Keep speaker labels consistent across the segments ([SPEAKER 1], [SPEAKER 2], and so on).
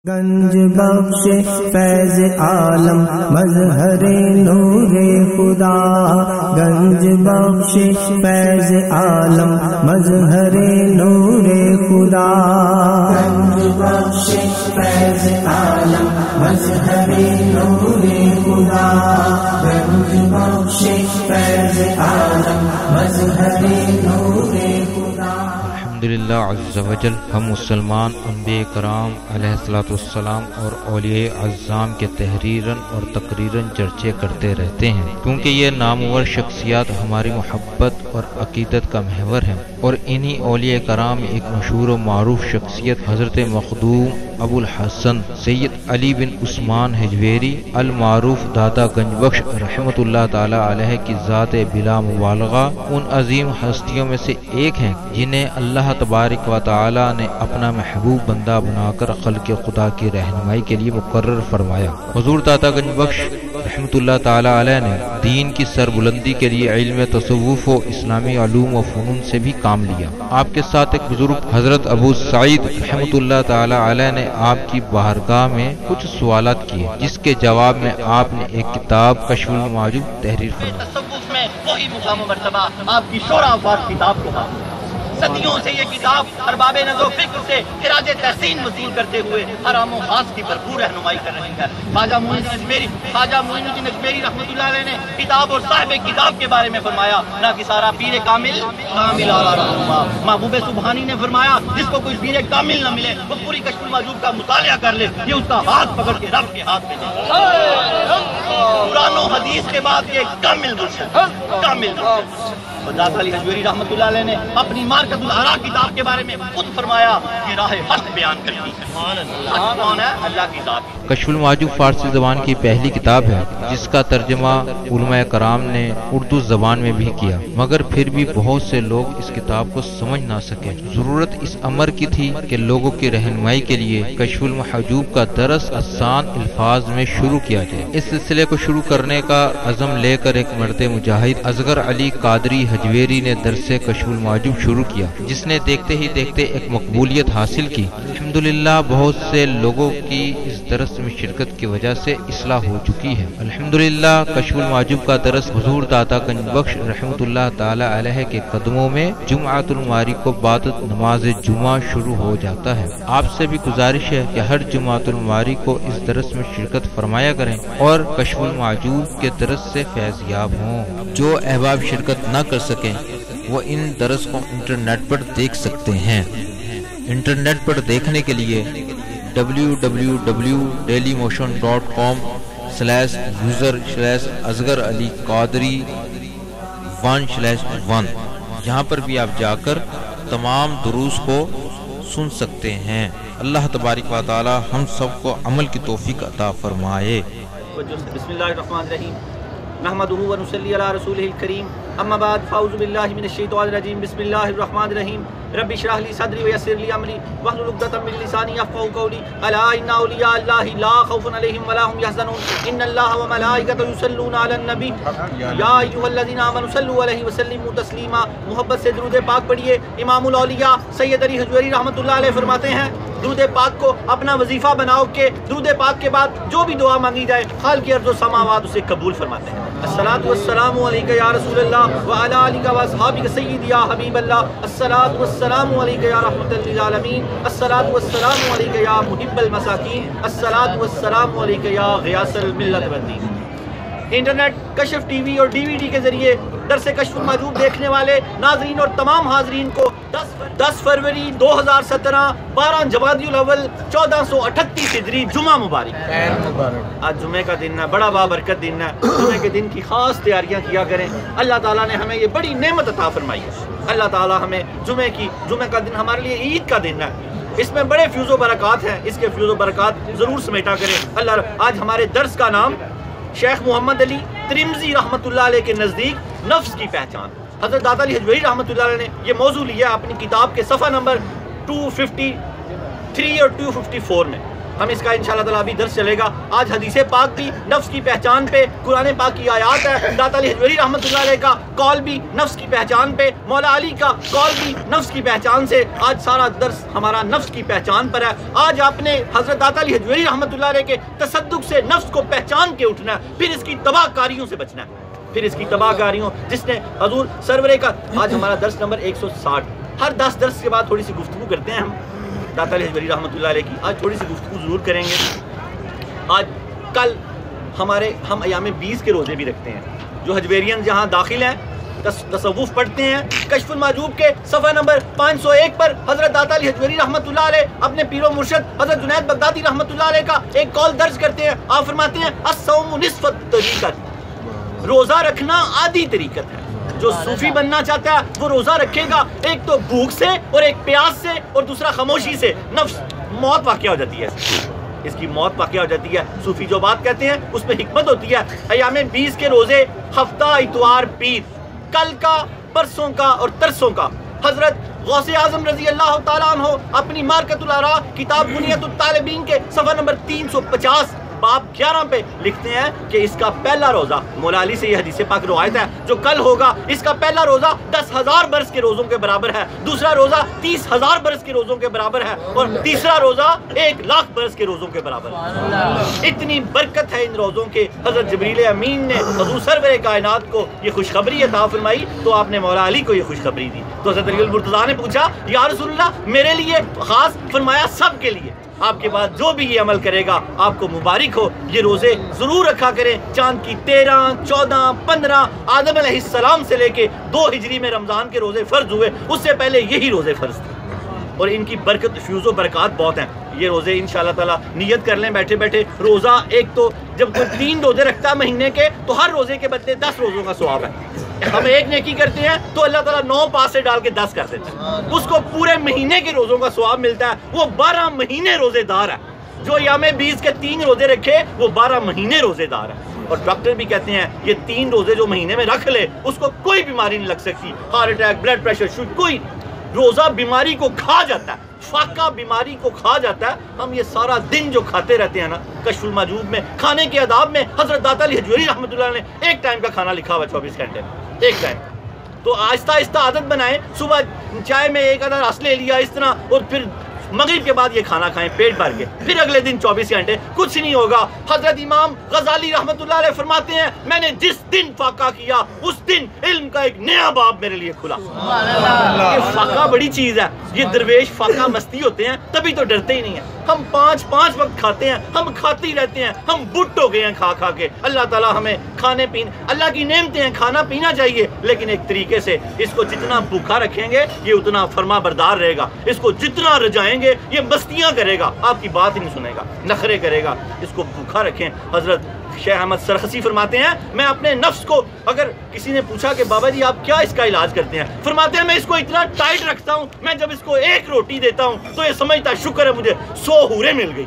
[SPEAKER 1] گنج بخش فیض عالم مظہر نور خدا، گنج بخش فیض عالم مظہر نور خدا، گنج بخش فیض عالم مظہر نور خدا، گنج بخش فیض عالم مظہر نور خدا۔
[SPEAKER 2] الحمدللہ عز وجل ہم مسلمان انبیاء کرام علیہ الصلوۃ والسلام اور اولیاء اعظام کے تحریراً اور تقریراً چرچے کرتے رہتے ہیں، کیونکہ یہ نامور شخصیات ہماری محبت اور عقیدت کا محور ہیں، اور انہی اولیاء کرام ایک مشہور و معروف شخصیت حضرت مخدوم ابو الحسن سید علی بن عثمان حجویری المعروف داتا گنج بخش رحمۃ اللہ تعالی علیہ کی ذات بلا مبالغہ ان عظیم ہستیوں میں سے ایک ہیں جنہیں اللہ تبارک و تعالی نے اپنا محبوب بندہ بنا کر خلق خدا کی رہنمائی کے لیے مقرر فرمایا۔ حضور داتا گنج بخش رحمۃ اللہ تعالی علیہ نے دین کی سربلندی کے لیے علم تصوف و اسلامی علوم و فنون سے بھی کام لیا۔ آپ کے ساتھ ایک بزرگ حضرت ابو سعید رحمۃ اللہ تعالی علیہ نے آپ کی بارگاہ میں کچھ سوالات کیے، جس کے جواب میں آپ نے ایک کتاب کشف المعجوب تحریر فرمائی۔
[SPEAKER 3] تصوف میں وہی مقام و مرتبہ آپ کی شورا آباد کتاب کو تھا۔ صدیوں سے یہ کتاب ارباب نظر و فکر سے خراج تحسین وصول کرتے ہوئے حرام و خاص کی بھرپور رہنمائی کر رہی ہے۔ خواجہ معین الدین اجمیری رحمۃ اللہ علیہ نے کتاب اور صاحب کتاب کے بارے میں فرمایا، نہ کہ سارا پیر کامل اعلیٰ رہنما۔ محبوب سبحانی نے فرمایا، جس کو کوئی پیر کامل نہ ملے وہ پوری کشف المعجوب کا مطالعہ کر لے، یہ اس کا ہاتھ پکڑ کے رب کے ہاتھ میں دے۔ قرآن و حدیث کے بعد یہ کامل مرشد، کامل مرشد۔ داتا علی حجویری رحمۃ اللہ علیہ نے اپنی مارکت الآراء کتاب کے بارے میں خود فرمایا کہ راہ حق بیان کرتی ہے۔ حق کون ہے؟ اللہ کی ذات۔
[SPEAKER 2] کشف المعجوب فارسی زبان کی پہلی کتاب ہے جس کا ترجمہ علماء کرام نے اردو زبان میں بھی کیا، مگر پھر بھی بہت سے لوگ اس کتاب کو سمجھ نہ سکے۔ ضرورت اس امر کی تھی کہ لوگوں کی رہنمائی کے لیے کشف المحجوب کا درس آسان الفاظ میں شروع کیا جائے۔ اس سلسلے کو شروع کرنے کا عزم لے کر ایک مرد مجاہد اصغر علی قادری حجویری نے درس کشف المعجوب شروع کیا، جس نے دیکھتے ہی دیکھتے ایک مقبولیت حاصل کی۔ الحمدللہ بہت سے لوگوں کی اس درس میں شرکت کی وجہ سے اصلاح ہو چکی ہے۔ الحمدللہ کشف المعجوب کا درس حضور داتا گنج بخش رحمۃ اللہ تعالی علیہ کے قدموں میں جمعۃ الماری کو بعد نماز جمعہ شروع ہو جاتا ہے۔ آپ سے بھی گزارش ہے کہ ہر جمعۃ الماری کو اس درس میں شرکت فرمایا کریں اور کشف المعجوب کے درس سے فیض یاب ہوں۔ جو احباب شرکت نہ کر سکیں وہ ان درس کو انٹرنیٹ پر دیکھ سکتے ہیں۔ انٹرنیٹ پر دیکھنے کے لیے www.dailymotion.com/user/اصغر علی قادری 1/1 یہاں پر بھی آپ جا کر تمام دروس کو سن سکتے ہیں۔ اللہ تبارک و تعالی ہم سب کو عمل کی توفیق عطا فرمائے۔
[SPEAKER 3] بسم اللہ الرحمن الرحیم، نحمدہ و نصلی علی رسولہ الکریم، اما بعد فاعوذ باللہ من الشیطان الرجیم، بسم اللہ الرحمن الرحیم، رب اشرح لی صدری ویسر لی امری واحلل عقدۃ من لسانی یفقهوا قولی، الا ان اولیاء اللہ لا خوف علیہم ولا هم یحزنون، ان اللہ وملائکتہ یصلون علی النبی یا ایھا الذین آمنوا صلوا علیہ وسلموا تسلیما۔ محبت سے درود پاک پڑھیے۔ امام الاولیاء سید علی حجویری رحمۃ اللہ علیہ فرماتے ہیں، درود پاک کو اپنا وظیفہ بناؤ کہ درود پاک کے بعد جو بھی دعا مانگی جائے خالق ارض و سماوات اسے قبول فرماتے ہیں۔ الصلاۃ والسلام علیک یا رسول اللہ وعلی آلک و اصحابک سیدی یا حبیب اللہ، الصلاۃ والسلام علیک یا رحمۃ للعالمین، الصلاۃ والسلام علیک یا محب المساکین، الصلاۃ والسلام علیک یا غیاث الملت والدین۔ انٹرنیٹ، کشف ٹی وی اور ڈی وی ڈی کے ذریعے درس کشف المعجوب دیکھنے والے ناظرین اور تمام حاضرین کو 10 فروری 2017 12 جمادی الاول 1438 ہجری جمعہ مبارک۔ آج جمعے کا دن ہے، بڑا بابرکت دن ہے۔ جمعے کے دن کی خاص تیاریاں کیا کریں۔ اللہ تعالیٰ نے ہمیں یہ بڑی نعمت عطا فرمائی ہے۔ اللہ تعالیٰ ہمیں جمعے کا دن ہمارے لیے عید کا دن ہے، اس میں بڑے فیوز و برکات ہیں، اس کے فیوز و برکات ضرور سمیٹا کریں۔ آج ہمارے درس کا نام شیخ محمد علی ترمذی رحمۃ اللہ علیہ کے نزدیک نفس کی پہچان۔ حضرت داتا علی حجویری رحمۃ اللہ علیہ نے یہ موضوع لیا اپنی کتاب کے صفحہ نمبر 253 اور 254 میں۔ ہم اس کا انشاءاللہ تعالیٰ ابھی درس چلے گا. آج حدیث پاک بھی نفس کی پہچان پہ، قرآن پاک کی آیات ہے، داتا علی حجویری رحمۃ اللہ علیہ کا قول بھی نفس کی پہچان پہ، مولا علی کا قول بھی نفس کی پہچان سے. آج سارا درس ہمارا نفس کی پہچان پر ہے. آج آپ نے حضرت داتا علی حجویری رحمۃ اللہ علیہ کے تصدق سے نفس کو پہچان کے اٹھنا ہے، پھر اس کی تباہ کاریوں سے بچنا ہے، پھر اس کی تباہ کاریوں جس نے حضور سرورے کا. آج ہمارا درس نمبر 160. ہر 10 درس کے بعد تھوڑی سی گفتگو کرتے ہیں ہم داتا علی حجویری رحمۃ اللہ علیہ کی. آج تھوڑی سی گفتگو ضرور کریں گے. آج کل ہم ایام 20 کے روزے بھی رکھتے ہیں. جو حجویرین جہاں داخل ہیں، تصوف پڑھتے ہیں، کشف المحجوب کے صفحہ نمبر 501 پر حضرت داتا علی حجویری رحمۃ اللہ علیہ اپنے پیر و مرشد حضرت جنید بغدادی رحمۃ اللہ علیہ کا ایک قول درج کرتے ہیں. آپ فرماتے ہیں الصوم نصف الطریقت، روزہ رکھنا آدھی طریقت ہے. جو صوفی بننا چاہتا ہے وہ روزہ رکھے گا، ایک تو بھوک سے اور ایک پیاس سے اور دوسرا خاموشی سے. نفس موت واقع ہو جاتی ہے، اس کی موت واقع ہو جاتی ہے. صوفی جو بات کہتے ہیں اس میں حکمت ہوتی ہے. ایام 20 کے روزے، ہفتہ اتوار پیر، کل کا، پرسوں کا اور ترسوں کا. حضرت غوث اعظم رضی اللہ تعالیٰ عنہ اپنی مارکۃ الاراء کتاب بنیت الطالبین کے صفحہ نمبر 350 باب 11 پہ لکھتے ہیں کہ اس کا پہلا روزہ، مولا علی سے یہ حدیث پاک روایت ہے، جو کل ہوگا اس کا پہلا روزہ 10,000 برس کے روزوں کے برابر ہے، دوسرا روزہ 30,000 برس کے روزوں کے برابر ہے، اور تیسرا روزہ 1,00,000 برس کے روزوں کے برابر ہے. اتنی برکت ہے ان روزوں کے. حضرت جبریل امین نے حضور سرور کائنات کو یہ خوشخبری عطا فرمائی تو آپ نے مولا علی کو یہ خوشخبری دی. تو حضرت علی المرتضیٰ نے پوچھا یا رسول اللہ میرے لیے خاص؟ فرمایا سب کے لیے. آپ کے بعد جو بھی یہ عمل کرے گا آپ کو مبارک ہو. یہ روزے ضرور رکھا کریں. چاند کی 13، 14، 15 آدم علیہ السلام سے لے کے 2 ہجری میں رمضان کے روزے فرض ہوئے، اس سے پہلے یہی روزے فرض تھے، اور ان کی برکت، فیوز و برکات بہت ہیں. یہ روزے انشاءاللہ تعالیٰ نیت کر لیں بیٹھے بیٹھے. روزہ ایک تو جب کوئی 3 روزے رکھتا ہے مہینے کے تو ہر روزے کے بدلے 10 روزوں کا ثواب ہے. ہم ایک نیکی کرتے ہیں تو اللہ تعالیٰ 9 پاس سے ڈال کے 10 کر دیتے ہیں. اس کو پورے مہینے کے روزوں کا ثواب ملتا ہے. وہ 12 مہینے روزے دار ہے. جو ایام 20 کے 3 روزے رکھے وہ 12 مہینے روزے دار ہے. اور ڈاکٹر بھی کہتے ہیں یہ 3 روزے جو مہینے میں رکھ لے اس کو کوئی بیماری نہیں لگ سکتی. Heart attack, blood pressure, sugar, کوئی. روزہ بیماری کو کھا جاتا ہے، فاقہ بیماری کو کھا جاتا ہے. ہم یہ سارا دن جو کھاتے رہتے ہیں نا، کشف المحجوب میں کھانے کے آداب میں حضرت داتا علی حجویری رحمۃ اللہ نے ایک ٹائم کا کھانا لکھا ہوا 24 گھنٹے میں، ایک ٹائم. تو آہستہ آہستہ عادت بنائیں. صبح چائے میں ایک آدھا رس لے لیا اس طرح، اور پھر مغرب کے بعد یہ کھانا کھائیں پیٹ بھر کے، پھر اگلے دن 24 گھنٹے کچھ نہیں ہوگا. حضرت امام غزالی رحمۃ اللہ علیہ فرماتے ہیں میں نے جس دن فاقہ کیا اس دن علم کا ایک نیا باب میرے لیے کھلا. یہ فاقہ بڑی چیز ہے. یہ درویش فاقہ مستی ہوتے ہیں تبھی تو ڈرتے ہی نہیں ہیں. ہم 5 وقت کھاتے ہیں، ہم کھاتے ہی رہتے ہیں، ہم بٹ ہو گئے ہیں کھا کھا کے. اللہ تعالیٰ ہمیں کھانے پینے، اللہ کی نعمتیں ہیں، کھانا پینا چاہیے لیکن ایک طریقے سے. اس کو جتنا بھوکا رکھیں گے یہ اتنا فرما بردار رہے گا. اس کو جتنا رجائیں گے یہ مستیاں کرے گا، آپ کی بات ہی نہیں سنے گا، نخرے کرے گا. اس کو بھوکا رکھیں. حضرت شیخ احمد سرخسی فرماتے ہیں میں اپنے نفس کو، اگر کسی نے پوچھا کہ بابا جی آپ کیا اس کا علاج کرتے ہیں، فرماتے ہیں میں اس کو اتنا ٹائٹ رکھتا ہوں، میں جب اس کو ایک روٹی دیتا ہوں تو یہ سمجھتا ہے شکر ہے مجھے 100 حوریں مل گئی.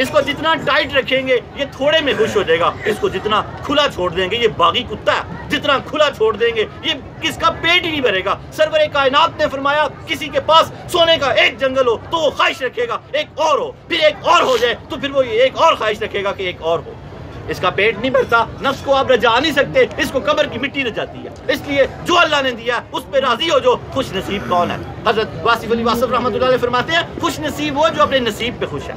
[SPEAKER 3] اس کو جتنا ٹائٹ رکھیں گے یہ تھوڑے میں خوش ہو جائے گا. اس کو جتنا کھلا چھوڑ دیں گے، یہ باغی کتا ہے، جتنا کھلا چھوڑ دیں گے یہ کس کا پیٹ ہی نہیں بھرے گا. سرور کائنات نے فرمایا کسی کے پاس سونے کا ایک جنگل ہو تو وہ خواہش رکھے گا ایک اور ہو، پھر ایک اور ہو جائے تو پھر وہ ایک اور خواہش رکھے گا کہ ایک اور ہو. اس کا پیٹ نہیں بھرتا. نفس کو آپ رجا نہیں سکتے، اس کو قبر کی مٹی رجاتی ہے. اس لیے جو اللہ نے دیا اس پہ راضی ہو. جو خوش نصیب کون ہے؟ حضرت واصف علی واصف رحمۃ اللہ علیہ فرماتے ہیں خوش نصیب وہ جو اپنے نصیب پہ خوش ہے.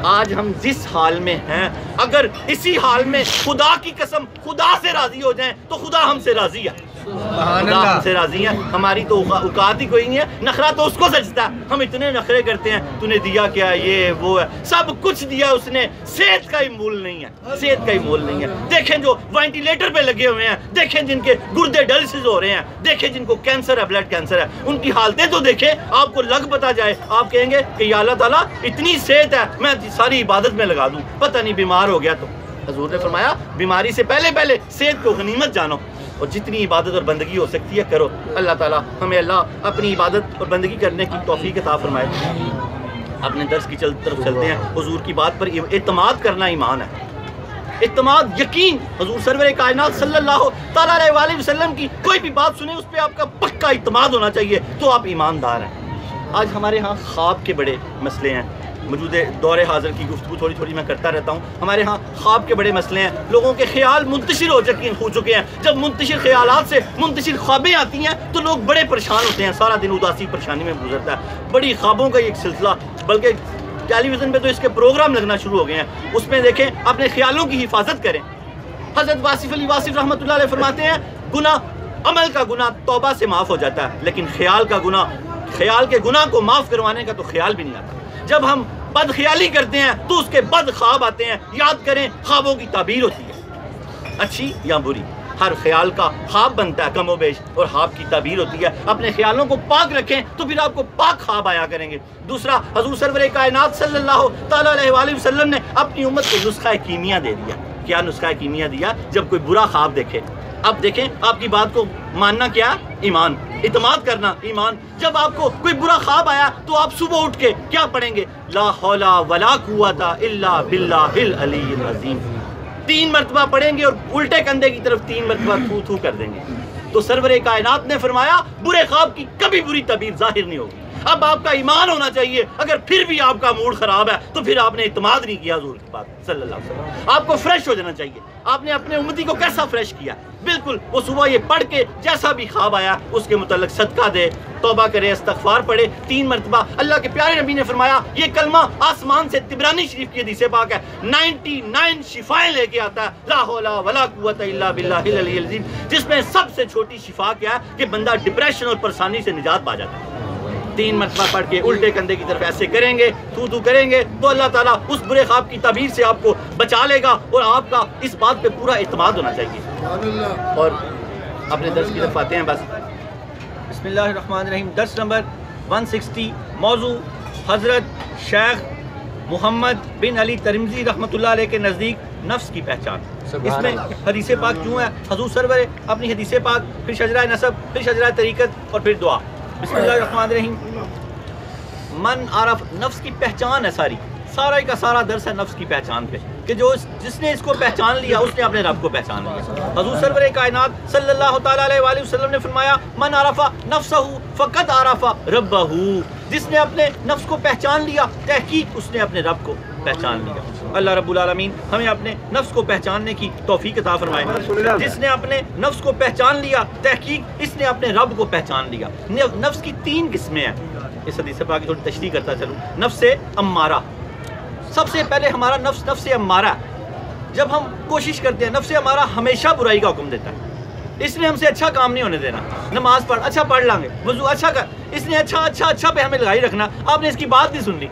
[SPEAKER 3] آج ہم جس حال میں ہیں اگر اسی حال میں خدا کی قسم خدا سے راضی ہو جائیں تو خدا ہم سے راضی ہے. خدا ہم سے راضی ہے. ہماری تو اوقات ہی کوئی نہیں ہے. نخرا تو اس کو سجتا ہے. ہم اتنے نخرے کرتے ہیں تو نے دیا کیا، یہ وہ ہے، سب کچھ دیا اس نے، صحت کا ہی مول نہیں ہے. صحت کا ہی مول نہیں ہے. دیکھیں جو وینٹیلیٹر پہ لگے ہوئے ہیں، دیکھیں جن کے گردے ڈائلسس ہو رہے ہیں، دیکھیں جن کو کینسر ہے، بلڈ کینسر ہے، ان کی حالتیں تو دیکھیں. آپ کو لگ پتا جائے آپ کہیں گے کہ یا اللہ تعالیٰ اتنی صحت ہے میں ساری عبادت میں لگا دوں، پتہ نہیں بیمار ہو گیا. تو حضور نے فرمایا بیماری سے پہلے صحت کو غنیمت جانو اور جتنی عبادت اور بندگی ہو سکتی ہے کرو. اللہ تعالیٰ ہمیں اللہ اپنی عبادت اور بندگی کرنے کی توفیق عطا فرمائے. اپنے درس کی طرف چلتے ہیں. حضور کی بات پر اعتماد کرنا ایمان ہے. اعتماد، یقین. حضور سرور کائنات صلی اللہ تعالیٰ علیہ وآلہ وسلم کی کوئی بھی بات سنیں اس پہ آپ کا پکا اعتماد ہونا چاہیے تو آپ ایماندار ہیں. آج ہمارے ہاں خواب کے بڑے مسئلے ہیں. موجود دور حاضر کی گفتگو تھوڑی تھوڑی میں کرتا رہتا ہوں. ہمارے ہاں خواب کے بڑے مسئلے ہیں. لوگوں کے خیال منتشر ہو چکے ہیں. جب منتشر خیالات سے منتشر خوابیں آتی ہیں تو لوگ بڑے پریشان ہوتے ہیں. سارا دن اداسی پریشانی میں گزرتا ہے. بڑی خوابوں کا ایک سلسلہ، بلکہ ٹیلی ویژن پہ تو اس کے پروگرام لگنا شروع ہو گئے ہیں. اس میں دیکھیں اپنے خیالوں کی حفاظت کریں. حضرت واصف علی واصف رحمۃ اللہ علیہ فرماتے ہیں گناہ، عمل کا گناہ توبہ سے معاف ہو جاتا ہے، لیکن خیال کا گناہ، خیال کے گناہ کو معاف کروانے کا تو خیال بھی نہیں آتا. جب ہم بد خیالی کرتے ہیں تو اس کے بد خواب آتے ہیں. یاد کریں خوابوں کی تعبیر ہوتی ہے اچھی یا بری. ہر خیال کا خواب بنتا ہے کم و بیش، اور خواب کی تعبیر ہوتی ہے. اپنے خیالوں کو پاک رکھیں تو پھر آپ کو پاک خواب آیا کریں گے. دوسرا، حضور سرور کائنات صلی اللہ تعالیٰ علیہ وآلہ وسلم نے اپنی امت کو نسخہ کیمیا دے دیا. کیا نسخہ کیمیا دیا؟ جب کوئی برا خواب دیکھے، اب دیکھیں آپ کی بات کو ماننا کیا؟ ایمان، اعتماد کرنا ایمان. جب آپ کو کوئی برا خواب آیا تو آپ صبح اٹھ کے کیا پڑھیں گے؟ لا حول ولا قوت الا باللہ العلی العظیم 3 مرتبہ پڑھیں گے اور الٹے کندھے کی طرف 3 مرتبہ تھو تھو کر دیں گے. تو سرور کائنات نے فرمایا برے خواب کی کبھی بری تعبیر ظاہر نہیں ہوگی. اب آپ کا ایمان ہونا چاہیے. اگر پھر بھی آپ کا موڈ خراب ہے تو پھر آپ نے اعتماد نہیں کیا حضور کی بات صلی اللہ علیہ وسلم. آپ کو فریش ہو جانا چاہیے. آپ نے اپنے امتی کو کیسا فریش کیا؟ بالکل وہ صبح یہ پڑھ کے جیسا بھی خواب آیا اس کے متعلق صدقہ دے، توبہ کرے، استغفار پڑھے 3 مرتبہ. اللہ کے پیارے نبی نے فرمایا یہ کلمہ آسمان سے طبرانی شریف کی حدیث پاک ہے 99 شفائیں لے کے آتا ہے. لا حول ولا قوت الا باللہ العلی العظیم، جس میں سب سے چھوٹی شفا کیا ہے کہ بندہ ڈپریشن اور پریشانی سے نجات پا جاتا ہے. 3 مرتبہ پڑھ کے الٹے کندھے کی طرف ایسے کریں گے، تھو تھو کریں گے تو اللہ تعالیٰ اس برے خواب کی تعبیر سے آپ کو بچا لے گا. اور آپ کا اس بات پہ پورا اعتماد ہونا چاہیے. اور اپنے درس کی طرف آتے ہیں. بس بسم اللہ الرحمن الرحیم. درس نمبر 160. موضوع حضرت شیخ محمد بن علی ترمذی رحمۃ اللہ علیہ کے نزدیک نفس کی پہچان. اس میں حدیث پاک کیوں ہے؟ حضور سرور اپنی حدیث پاک، پھر شجرہ نسب، پھر شجرہ طریقت اور پھر دعا. بسم اللہ الرحمن الرحیم. من عرف، نفس کی پہچان ہے. سارا کا سارا درس ہے نفس کی پہچان پہ کہ جس نے اس کو پہچان لیا اس نے اپنے رب کو پہچان لیا. حضور سرور کائنات صلی اللہ تعالیٰ علیہ وآلہ وسلم نے فرمایا من عرف نفسہ فقد عرف ربہ. جس نے اپنے نفس کو پہچان لیا تحقیق اس نے اپنے رب کو پہچان لیا. اللہ رب العالمین ہمیں اپنے نفس کو پہچاننے کی توفیق عطا فرمائے. جس نے اپنے نفس کو پہچان لیا تحقیق اس نے اپنے رب کو پہچان لیا. نفس کی 3 قسمیں ہیں. اس حدیث پاک کی تھوڑی تشریح کرتا چلوں. نفس امارہ، سب سے پہلے ہمارا نفس امارہ. جب ہم کوشش کرتے ہیں، نفس امارہ ہمیشہ برائی کا حکم دیتا ہے. اس نے ہم سے اچھا کام نہیں ہونے دینا. نماز پڑھ، اچھا پڑھ لیں گے، وضو اچھا کر، اس نے اچھا پہ ہمیں لگائی رکھنا. آپ نے اس کی بات نہیں سن لی.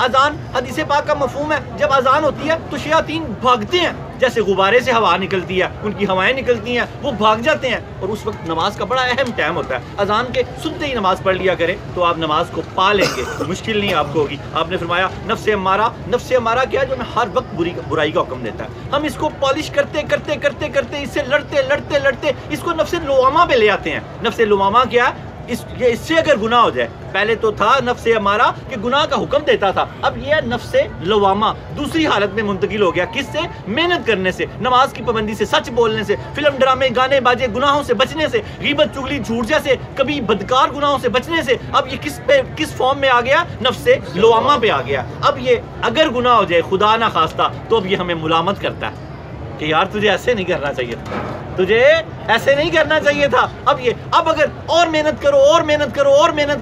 [SPEAKER 3] اذان حدیث پاک کا مفہوم ہے جب اذان ہوتی ہے تو شیاطین بھاگتے ہیں. جیسے غبارے سے ہوا نکلتی ہے، ان کی ہوائیں نکلتی ہیں، وہ بھاگ جاتے ہیں. اور اس وقت نماز کا بڑا اہم ٹائم ہوتا ہے. اذان کے سنتے ہی نماز پڑھ لیا کریں تو آپ نماز کو پا لیں گے، مشکل نہیں آپ کو ہوگی. آپ نے فرمایا نفس امارہ کیا ہے؟ جو ہمیں ہر وقت برائی کا حکم دیتا ہے. ہم اس کو پالش کرتے اس سے لڑتے اس کو نفس لوامہ پہ لے آتے ہیں. نفس لوامہ کیا ہے؟ اس سے اگر گناہ ہو جائے، پہلے تو تھا نفس امارہ کہ گناہ کا حکم دیتا تھا، اب یہ ہے نفس لوامہ دوسری حالت میں منتقل ہو گیا. کس سے؟ محنت کرنے سے، نماز کی پابندی سے، سچ بولنے سے، فلم ڈرامے گانے باجے گناہوں سے بچنے سے، غیبت چغلی جھوٹ جیسے کبھی بدکار گناہوں سے بچنے سے. اب یہ کس فارم میں آ گیا؟ نفس لوامہ پہ آ گیا. اب یہ اگر گناہ ہو جائے خدا نہ خواستہ تو اب یہ ہمیں ملامت کرتا ہے کہ یار تجھے ایسے نہیں کرنا چاہیے تھا، تجھے ایسے نہیں کرنا چاہیے تھا. اب اگر اور محنت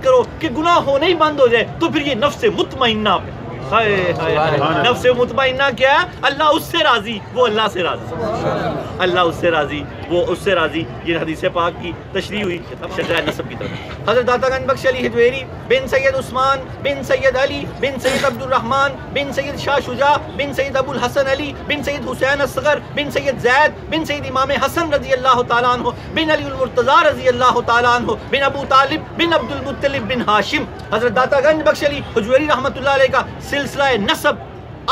[SPEAKER 3] کرو کہ گناہ ہونے ہی بند ہو جائے تو پھر یہ نفس مطمئنہ پہ. نفس مطمئنہ کیا ہے؟ اللہ اس سے راضی، وہ اللہ سے راضی. اللہ اس سے راضی، وہ اس سے راضی. یہ حدیث پاک کی تشریح ہوئی شجرہ نسب کی طرف. حضرت داتا گنج بخش علی حجویری بن سید عثمان بن سید علی بن سید عبد الرحمن بن سید شاہ شجاع بن سید ابو الحسن علی بن سید حسین اصغر بن سید زید بن سید امام حسن رضی اللہ تعالیٰ عنہ بن علی المرتضیٰ رضی اللہ تعالیٰ عنہ بن ابو طالب بن عبد المطلب بن ہاشم. حضرت داتا گنج بخش علی حجویری رحمۃ اللہ علیہ کا سلسلہ نسب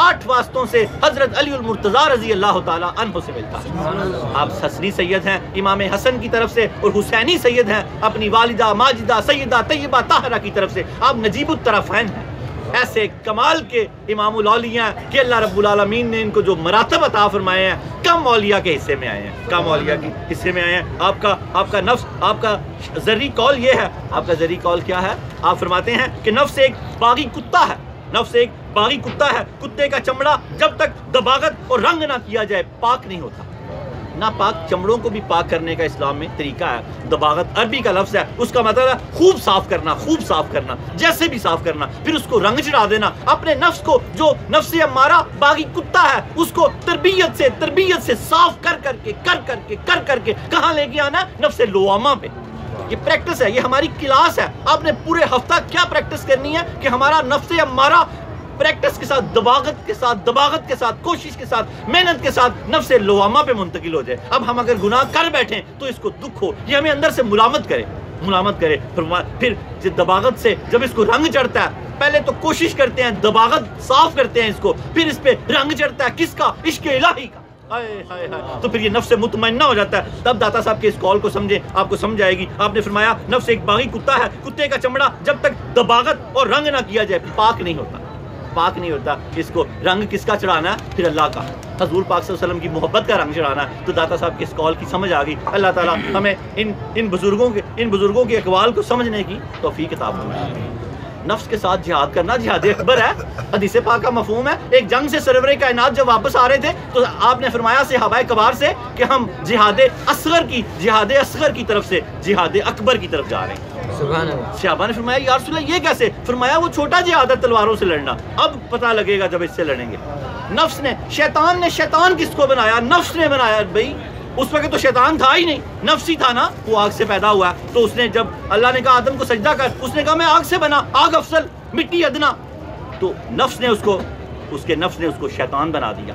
[SPEAKER 3] 8 واسطوں سے حضرت علی المرتضیٰ رضی اللہ تعالیٰ عنہ سے ملتا ہے. آپ حسنی سید ہیں امام حسن کی طرف سے، اور حسینی سید ہیں اپنی والدہ ماجدہ سیدہ طیبہ طاہرہ کی طرف سے. آپ نجیب الطرفین ہیں. ایسے کمال کے امام الاولیاء کہ اللہ رب العالمین نے ان کو جو مراتب عطا فرمائے ہیں کم اولیاء کے حصے میں آئے ہیں. آپ کا نفس، آپ کا ذری قول یہ ہے. آپ کا ذری قول کیا ہے؟ آپ فرماتے ہیں کہ نفس ایک باغی کتا ہے. نفس ایک باغی کتا ہے، کتے کا چمڑا جب تک دباغت اور رنگ نہ کیا جائے پاک نہیں ہوتا۔ ناپاک چمڑوں کو بھی پاک کرنے کا اسلام میں طریقہ ہے۔ دباغت عربی کا لفظ ہے، اس کا مطلب ہے خوب صاف کرنا، خوب صاف کرنا، جیسے بھی صاف کرنا، پھر اس کو رنگ چڑھا دینا۔ اپنے نفس کو جو نفس امارہ باغی کتا ہے اس کو تربیت سے صاف کر کے کہاں لے کے آنا؟ نفس لوامہ پہ۔ یہ پریکٹس ہے، یہ ہماری کلاس ہے۔ آپ نے پورے ہفتہ کیا پریکٹس کرنی ہے کہ ہمارا نفس امارہ پریکٹس کے ساتھ، دباغت کے ساتھ، کوشش کے ساتھ، محنت کے ساتھ نفس لوامہ پہ منتقل ہو جائے۔ اب ہم اگر گناہ کر بیٹھیں تو اس کو دکھ ہو، یہ ہمیں اندر سے ملامت کرے۔ پھر دباغت سے جب اس کو رنگ چڑھتا ہے، پہلے تو کوشش کرتے ہیں، دباغت صاف کرتے ہیں اس کو، پھر اس پہ رنگ چڑھتا ہے کس کا؟ عشق الہی کا۔ تو پھر یہ نفس مطمئنہ ہو جاتا ہے۔ تب داتا صاحب کے اس کال کو سمجھیں، آپ کو سمجھ آئے گی۔ آپ نے فرمایا نفس ایک باغی کتا ہے، کتے کا چمڑا جب تک دباغت اور رنگ نہ کیا جائے پاک نہیں ہوتا۔ اس کو رنگ کس کا چڑھانا ہے؟ پھر اللہ کا، حضور پاک صلی اللہ علیہ وسلم کی محبت کا رنگ چڑھانا ہے۔ تو داتا صاحب کے اس کال کی سمجھ آ گئی۔ اللہ تعالیٰ ہمیں ان بزرگوں کے اقوال کو سمجھنے کی توفیق عطا فرمائے۔ نفس کے ساتھ جہاد کرنا جہاد اکبر ہے۔ حدیث پاک کا مفہوم ہے، ایک جنگ سے سرور کائنات جب واپس آ رہے تھے تو آپ نے فرمایا صحابہ کبار سے کہ ہم جہاد اصغر کی طرف سے جہاد اکبر کی طرف جا رہے ہیں۔ سبحان اللہ۔ صحابہ نے فرمایا یا رسول اللہ یہ کیسے؟ فرمایا وہ چھوٹا جہاد ہے تلواروں سے لڑنا، اب پتہ لگے گا جب اس سے لڑیں گے۔ نفس نے، شیطان کس کو بنایا؟ نفس نے بنایا بھائی۔ اس وقت تو شیطان تھا ہی نہیں، نفس ہی تھا نا، وہ آگ سے پیدا ہوا ہے۔ تو اس نے جب اللہ نے کہا آدم کو سجدہ کر، اس نے کہا میں آگ سے بنا، آگ افضل، مٹی ادنا۔ تو نفس نے اس کو شیطان بنا دیا۔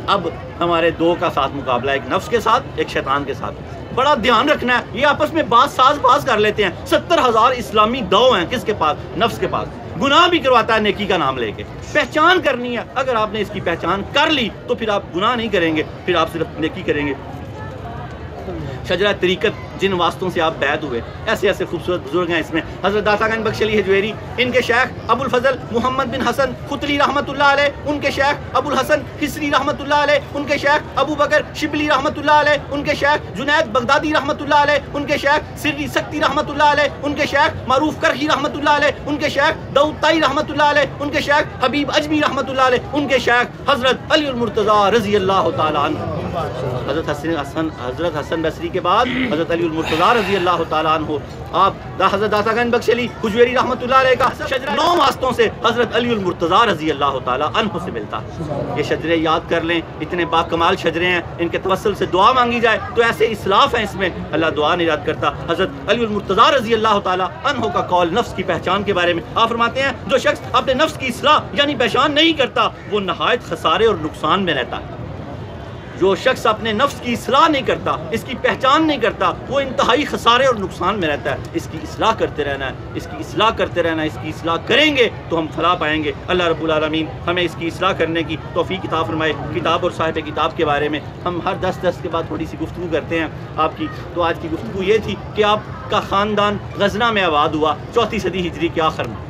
[SPEAKER 3] اب ہمارے دو کا ساتھ مقابلہ، ایک نفس کے ساتھ، ایک شیطان کے ساتھ۔ بڑا دھیان رکھنا ہے، یہ آپس میں باز کر لیتے ہیں۔ 70,000 اسلامی دو ہیں کس کے پاس؟ نفس کے پاس۔ گناہ بھی کرواتا ہے نیکی کا نام لے کے۔ پہچان کرنی ہے، اگر آپ نے اس کی پہچان کر لی تو پھر آپ گناہ نہیں کریں گے، پھر آپ صرف نیکی کریں گے۔ شجرہ طریقت جن واسطوں سے آپ بیعت ہوئے، ایسے خوبصورت بزرگ ہیں اس میں۔ حضرت داتا گنج بخش علی حجویری، ان کے شیخ ابو الفضل محمد بن حسن خطلی رحمۃ اللہ علیہ، ان کے شیخ ابو الحسن خسری رحمۃ اللہ علیہ، ان کے شیخ ابو بکر شبلی رحمۃ اللہ علیہ، ان کے شیخ جنید بغدادی رحمۃ اللہ علیہ، ان کے شیخ سری سکتی رحمۃ اللہ علیہ، ان کے شیخ معروف کرخی رحمۃ اللہ علیہ، ان کے شیخ داؤد طائی رحمۃ اللہ علیہ، ان کے شیخ حبیب اجمی رحمۃ اللہ علیہ، ان کے شیخ حضرت علی المرتضیٰ رضی اللہ تعالیٰ عنہ۔ حضرت حسن بصری کے بعد حضرت علی المرتضیٰ رضی اللہ تعالیٰ عنہ، آپ حضرت داتا گنج بخش علی حجویری رحمۃ اللہ علیہ کا شجرہ 9 واسطوں سے حضرت علی المرتضیٰ رضی اللہ تعالیٰ عنہ سے ملتا۔ یہ شجرے یاد کر لیں، اتنے باکمال شجرے ہیں، ان کے توسل سے دعا مانگی جائے تو ایسے اسلاف ہیں اس میں، اللہ دعا نہیں رد کرتا۔ حضرت علی المرتضیٰ رضی اللہ تعالیٰ عنہ کا قول نفس کی پہچان کے بارے میں، آپ فرماتے ہیں جو شخص اپنے نفس کی اصلاح یعنی پہچان نہیں کرتا وہ نہایت خسارے اور نقصان میں رہتا ہے۔ جو شخص اپنے نفس کی اصلاح نہیں کرتا، اس کی پہچان نہیں کرتا، وہ انتہائی خسارے اور نقصان میں رہتا ہے۔ اس کی اصلاح کرتے رہنا ہے، اس کی اصلاح کریں گے تو ہم فلاح پائیں گے۔ اللہ رب العالمین ہمیں اس کی اصلاح کرنے کی توفیق عطا فرمائے۔ کتاب اور صاحب کتاب کے بارے میں ہم ہر 10 کے بعد تھوڑی سی گفتگو کرتے ہیں آپ کی، تو آج کی گفتگو یہ تھی کہ آپ کا خاندان غزنہ میں آباد ہوا 4 صدی ہجری کے آخر میں۔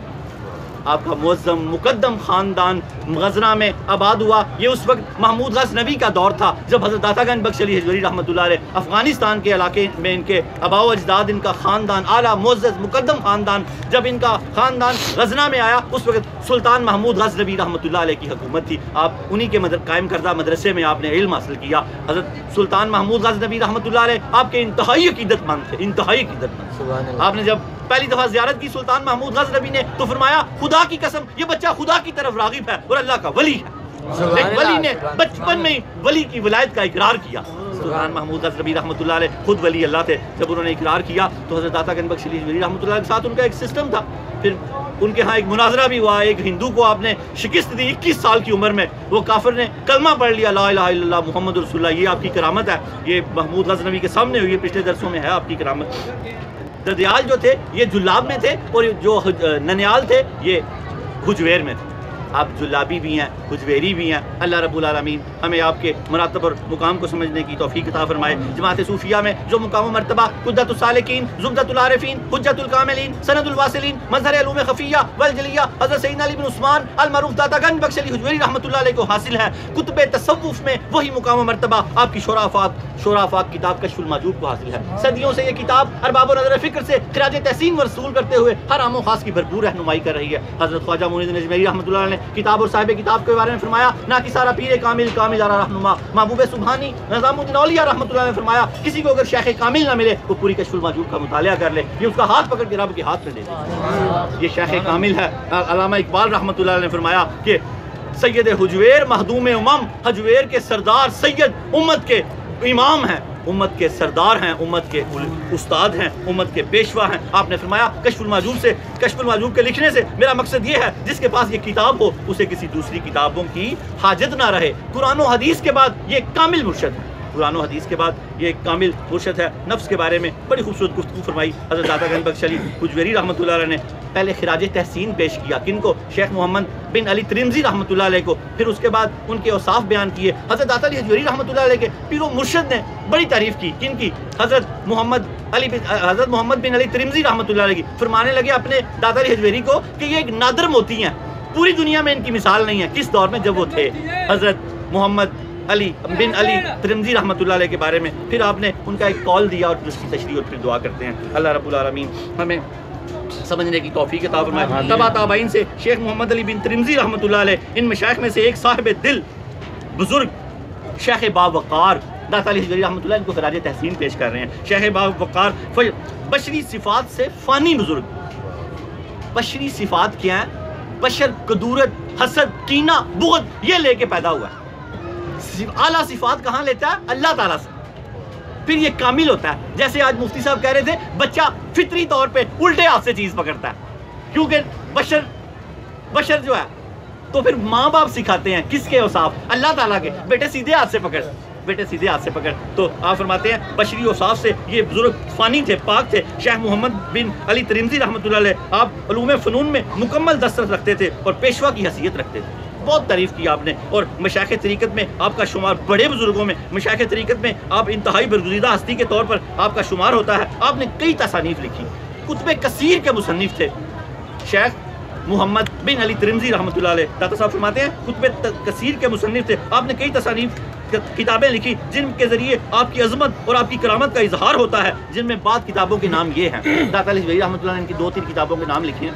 [SPEAKER 3] آپ کا معظم مقدم خاندان غزنہ میں آباد ہوا۔ یہ اس وقت محمود غزنوی کا دور تھا جب حضرت داتا گنج بخش علی حجویری رحمۃ اللہ علیہ افغانستان کے علاقے میں ان کے آباء و اجداد، ان کا خاندان اعلیٰ معزز مقدم خاندان، جب ان کا خاندان غزنہ میں آیا اس وقت سلطان محمود غزنوی رحمۃ اللہ علیہ کی حکومت تھی۔ آپ انہی کے قائم کردہ مدرسے میں آپ نے علم حاصل کیا۔ حضرت سلطان محمود غزنوی رحمۃ اللہ علیہ آپ کے انتہائی عقیدت مند تھے، انتہائی عقیدت مند۔ آپ نے جب پہلی دفعہ زیارت کی سلطان محمود غزنوی نے تو فرمایا خدا کی قسم یہ بچہ خدا کی طرف راغب ہے اور اللہ کا ولی ہے۔ ایک ولی نے بچپن میں ولی کی ولایت کا اقرار کیا۔ سلطان محمود غزنوی رحمۃ اللہ علیہ خود ولی اللہ تھے، جب انہوں نے اقرار کیا تو حضرت داتا گنج بخش علی حجویری رحمۃ اللہ کے ساتھ ان کا ایک سسٹم تھا۔ پھر ان کے ہاں ایک مناظرہ بھی ہوا، ایک ہندو کو آپ نے شکست دی 21 سال کی عمر میں، وہ کافر نے کلمہ پڑھ لیا لا الہ الا اللہ محمد رسول اللہ۔ یہ آپ کی کرامت ہے، یہ محمود غزنوی کے سامنے ہوئی ہے، پچھلے درسوں میں ہے آپ کی کرامت۔ ددیال جو تھے یہ جلاب میں تھے اور جو ننیال تھے یہ حجویر میں تھے۔ آپ جلابی بھی ہیں، حجویری بھی ہیں۔ اللہ رب العالمین ہمیں آپ کے مراتب اور مقام کو سمجھنے کی توفیق عطا فرمائے۔ جماعت صوفیہ میں جو مقام و مرتبہ قدرت السالکین، زبدۃ العارفین، حجت الکاملین، سند الواصلین، مظہر علوم خفیہ والجلیہ حضرت سیدنا علی بن عثمان المعروف داتا گنج بخش علی حجویری رحمۃ اللہ علیہ کو حاصل ہے۔ کتب تصوف میں وہی مقام و مرتبہ آپ کی شورافات کتاب کشف المحجوب کو حاصل ہے۔ صدیوں سے یہ کتاب ارباب و نظر فکر سے خراج تحسین و رسول کرتے ہوئے ہر عام و خاص کی بھرپور رہنمائی کر رہی ہے۔ حضرت خواجہ معین الدین اجمیری رحمۃ اللہ علیہ نے کتاب اور صاحب کتاب کے بارے میں فرمایا نہ کہ سارا پیر کامل کامل آرا رہنما محبوب سبحانی نظام الدین اولیاء رحمۃ اللہ نے فرمایا کسی کو اگر شیخ کامل نہ ملے وہ پوری کشف المحجوب کا مطالعہ کر لے، یہ اس کا ہاتھ پکڑ کے رب کے ہاتھ میں دے دے، یہ شیخ کامل ہے۔ علامہ اقبال رحمۃ اللہ نے فرمایا کہ سید حجویر مخدوم امم، حجویر کے سردار سید امت کے امام ہیں، امت کے سردار ہیں، امت کے استاد ہیں، امت کے پیشوا ہیں۔ آپ نے فرمایا کشف المحجوب کے لکھنے سے میرا مقصد یہ ہے جس کے پاس یہ کتاب ہو اسے کسی دوسری کتابوں کی حاجت نہ رہے۔ قرآن و حدیث کے بعد یہ کامل مرشد ہے، قرآن و حدیث کے بعد یہ ایک کامل مرشد ہے۔ نفس کے بارے میں بڑی خوبصورت گفتگو فرمائی حضرت داتا گنج بخش علی حجویری رحمۃ اللہ علیہ نے۔ پہلے خراج تحسین پیش کیا کن کو؟ شیخ محمد بن علی ترمذی رحمۃ اللہ علیہ کو، پھر اس کے بعد ان کے اوصاف بیان کیے۔ حضرت داتا علی حجویری رحمۃ اللہ علیہ کے پیر و مرشد نے بڑی تعریف کی، کن کی؟ حضرت محمد بن علی ترمذی رحمۃ اللہ علیہ کی۔ فرمانے لگے اپنے داتا علی حجویری کو کہ یہ ایک نادر موتی ہیں، پوری دنیا میں ان کی مثال نہیں ہے۔ کس دور میں؟ جب وہ تھے حضرت محمد علی بن علی ترمذی رحمۃ اللہ علیہ کے بارے میں۔ پھر آپ نے ان کا ایک قول دیا اور اس کی تشریح اور پھر دعا کرتے ہیں اللہ رب العالمین ہمیں سمجھنے کی توفیق عطا فرمائے۔ تبا تابعین سے شیخ محمد علی بن ترمذی رحمۃ اللہ علیہ ان مشائخ میں سے ایک صاحب دل بزرگ شیخ باوقار داتا علی حجویری رحمۃ اللہ ان کو خراج تحسین پیش کر رہے ہیں۔ شیخ باوقار بشری صفات سے فانی بزرگ۔ بشری صفات کیا ہیں؟ بشر قدورت، حسد، کینہ، بغض یہ لے کے پیدا ہوا ہے۔ اعلیٰ صفات کہاں لیتا ہے؟ اللہ تعالیٰ سے، پھر یہ کامل ہوتا ہے۔ جیسے آج مفتی صاحب کہہ رہے تھے بچہ فطری طور پہ الٹے ہاتھ سے چیز پکڑتا ہے، کیونکہ بشر جو ہے تو پھر ماں باپ سکھاتے ہیں کس کے اوصاف؟ اللہ تعالیٰ کے، بیٹے سیدھے ہاتھ سے پکڑ، بیٹے سیدھے ہاتھ سے پکڑ۔ تو آپ فرماتے ہیں بشری اوصاف سے یہ بزرگ فانی تھے، پاک تھے۔ شیخ محمد بن علی ترمذی رحمۃ اللہ علیہ آپ علوم فنون میں مکمل دسترس رکھتے تھے اور پیشوا کی حیثیت رکھتے تھے۔ بہت تعریف کی آپ نے، اور مشائخ طریقت میں آپ کا شمار بڑے بزرگوں میں، مشائخ طریقت میں آپ انتہائی برگزیدہ ہستی کے طور پر آپ کا شمار ہوتا ہے۔ آپ نے کئی تصانیف لکھی، کتب کثیر کے مصنف تھے شیخ محمد بن علی ترمذی رحمۃ اللہ علیہ۔ داتا صاحب فرماتے ہیں کتب کثیر کے مصنف تھے، آپ نے کئی تصانیف کتابیں لکھی جن کے ذریعے آپ کی عظمت اور آپ کی کرامت کا اظہار ہوتا ہے، جن میں بعض کتابوں کے نام یہ ہیں۔ داتا علی حجویری رحمۃ اللہ نے ان کی 2-3 کتابوں کے نام لکھے ہیں۔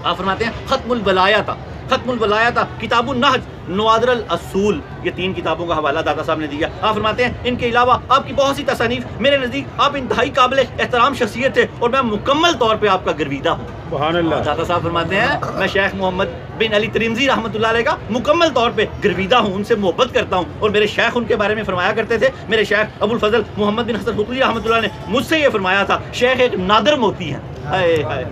[SPEAKER 3] آپ فرماتے ہیں ختم الولایہ تھا، کتاب النہج، نوادر الاصول، یہ 3 کتابوں کا حوالہ داتا صاحب نے دیا۔ آپ فرماتے ہیں ان کے علاوہ آپ کی بہت سی تصانیف، میرے نزدیک آپ انتہائی قابل احترام شخصیت تھے اور میں مکمل طور پہ آپ کا گرویدہ ہوں۔ سبحان اللہ۔ داتا صاحب فرماتے ہیں میں شیخ محمد بن علی ترمذی رحمۃ اللہ علیہ کا مکمل طور پہ گرویدہ ہوں، ان سے محبت کرتا ہوں، اور میرے شیخ ان کے بارے میں فرمایا کرتے تھے، میرے شیخ ابو الفضل محمد بن حسن حقلی رحمۃ اللہ نے مجھ سے یہ فرمایا تھا شیخ ایک نادر موتی ہیں، ہائے ہائے،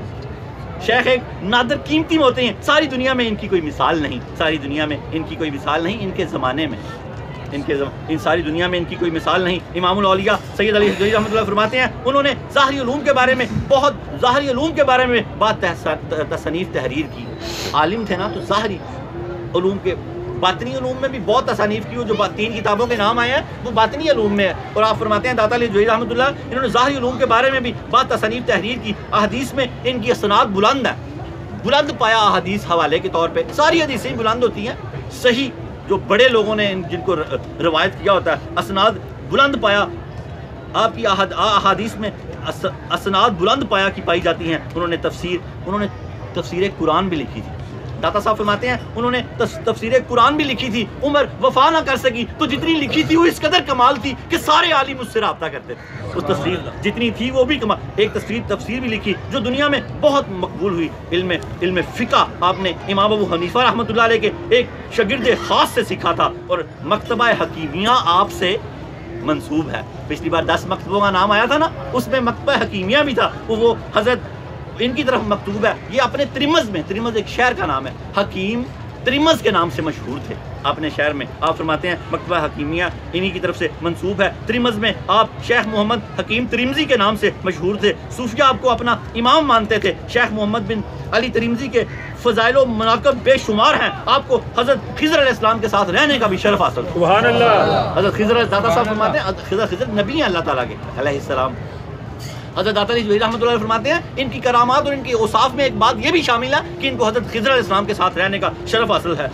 [SPEAKER 3] شیخ ایک نادر قیمتی موتی ہیں، ساری دنیا میں ان کی کوئی مثال نہیں، ساری دنیا میں ان کی کوئی مثال نہیں، ان کے زمانے میں ان ساری دنیا میں ان کی کوئی مثال نہیں۔ امام الاولیاء سید علی حجویری رحمۃ اللہ فرماتے ہیں انہوں نے ظاہری علوم کے بارے میں بات تصنیف تحریر کی۔ عالم تھے نا تو ظاہری علوم کے، باطنی علوم میں بھی بہت تصانیف کی، جو 3 کتابوں کے نام آئے ہیں وہ باطنی علوم میں ہے۔ اور آپ فرماتے ہیں داتا علی حجویری رحمۃ اللہ انہوں نے ظاہری علوم کے بارے میں بھی بات تصانیف تحریر کی۔ احادیث میں ان کی اسناد بلند ہے، بلند پایا احادیث حوالے کے طور پہ، ساری حدیثیں بلند ہوتی ہیں، صحیح جو بڑے لوگوں نے جن کو روایت کیا ہوتا ہے، اسناد بلند پایا آپ کی احادیث میں اسناد بلند پایا کی پائی جاتی ہیں۔ انہوں نے تفسیر قرآن بھی لکھی تھی۔ داتا صاحب فرماتے ہیں انہوں نے تفسیر قرآن بھی لکھی تھی، عمر وفا نہ کر سکی تو جتنی لکھی تھی وہ اس قدر کمال تھی کہ سارے عالم اس سے رابطہ کرتے تھے، اس تفسیر جتنی تھی وہ بھی کمال۔ ایک تفسیر بھی لکھی جو دنیا میں بہت مقبول ہوئی، علم فقہ آپ نے امام ابو حنیفہ رحمۃ اللہ علیہ کے ایک شاگرد خاص سے سیکھا تھا، اور مکتبہ حکیمیہ آپ سے منسوب ہے۔ پچھلی بار 10 مکتبوں کا نام آیا تھا نا، اس میں مکتبہ حکیمیہ بھی تھا، وہ حضرت ان کی طرف مکتوب ہے۔ یہ اپنے ترمذ میں، ترمذ ایک شہر کا نام ہے، حکیم ترمذ کے نام سے مشہور تھے اپنے شہر میں۔ آپ فرماتے ہیں مکتبہ حکیمیہ انہی کی طرف سے منسوب ہے۔ ترمذ میں آپ شیخ محمد حکیم ترمذی کے نام سے مشہور تھے، صوفیہ آپ کو اپنا امام مانتے تھے۔ شیخ محمد بن علی ترمذی کے فضائل و مناقب بے شمار ہیں، آپ کو حضرت خضر علیہ السلام کے ساتھ رہنے کا بھی شرف حاصل۔ سبحان اللہ۔ حضرت خضر، داتا صاحب فرماتے ہیں خضر نبی ہیں اللہ تعالیٰ کے علیہ السلام۔ حضرت داتا علی رحمۃ اللہ فرماتے ہیں ان کی کرامات اور ان کی اوصاف میں ایک بات یہ بھی شامل ہے کہ ان کو حضرت خضر علیہ السلام کے ساتھ رہنے کا شرف حاصل ہے۔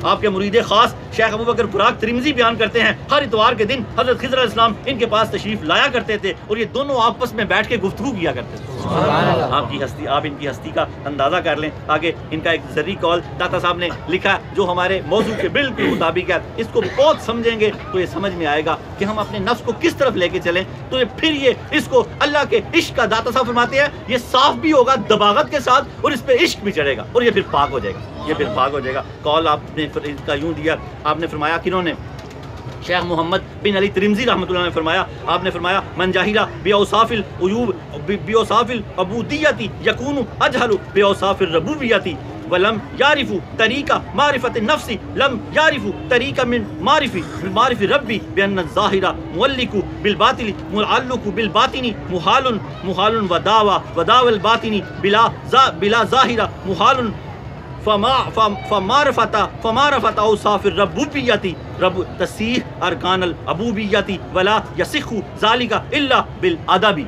[SPEAKER 3] آپ کے مرید خاص شیخ ابو بکر براق ترمذی بیان کرتے ہیں ہر اتوار کے دن حضرت خضر علیہ السلام ان کے پاس تشریف لایا کرتے تھے اور یہ دونوں آپس میں بیٹھ کے گفتگو کیا کرتے تھے۔ آپ کی ہستی، آپ ان کی ہستی کا اندازہ کر لیں. آگے ان کا ایک ذری قول داتا صاحب نے لکھا ہے جو ہمارے موضوع کے بالکل مطابق ہے. اس کو بہت سمجھیں گے تو یہ سمجھ میں آئے گا کہ ہم اپنے نفس کو کس طرف لے کے چلیں. تو پھر یہ اس کو اللہ کے عشق کا، داتا صاحب فرماتے ہیں یہ صاف بھی ہوگا دباغت کے ساتھ، اور اس پہ عشق بھی چڑھے گا، اور یہ پھر پاک ہو جائے گا. یہ پھر پاک ہو جائے گا. قول آپ نے ان کا یوں دیا، آپ نے فرمایا کنہوں نے؟ شیخ محمد بن علی ترمذی رحمۃ اللہ نے فرمایا، آپ نے فرمایا من جاہل باوصاف العیوب باوصاف العبودیت یکون اجہل باوصاف الربوبیت ولم یعرف طریق معرفت النفس لم یعرف طریق من معرف ربی بان الظاہر معلق بالباطل معلق بالباطن محال وداو الباطن بلا ظاہر محال فمعرفت اوصاف الربوبیت رب تصحیح ارکان العبودیت ولا یصح ذلک الا بالادب.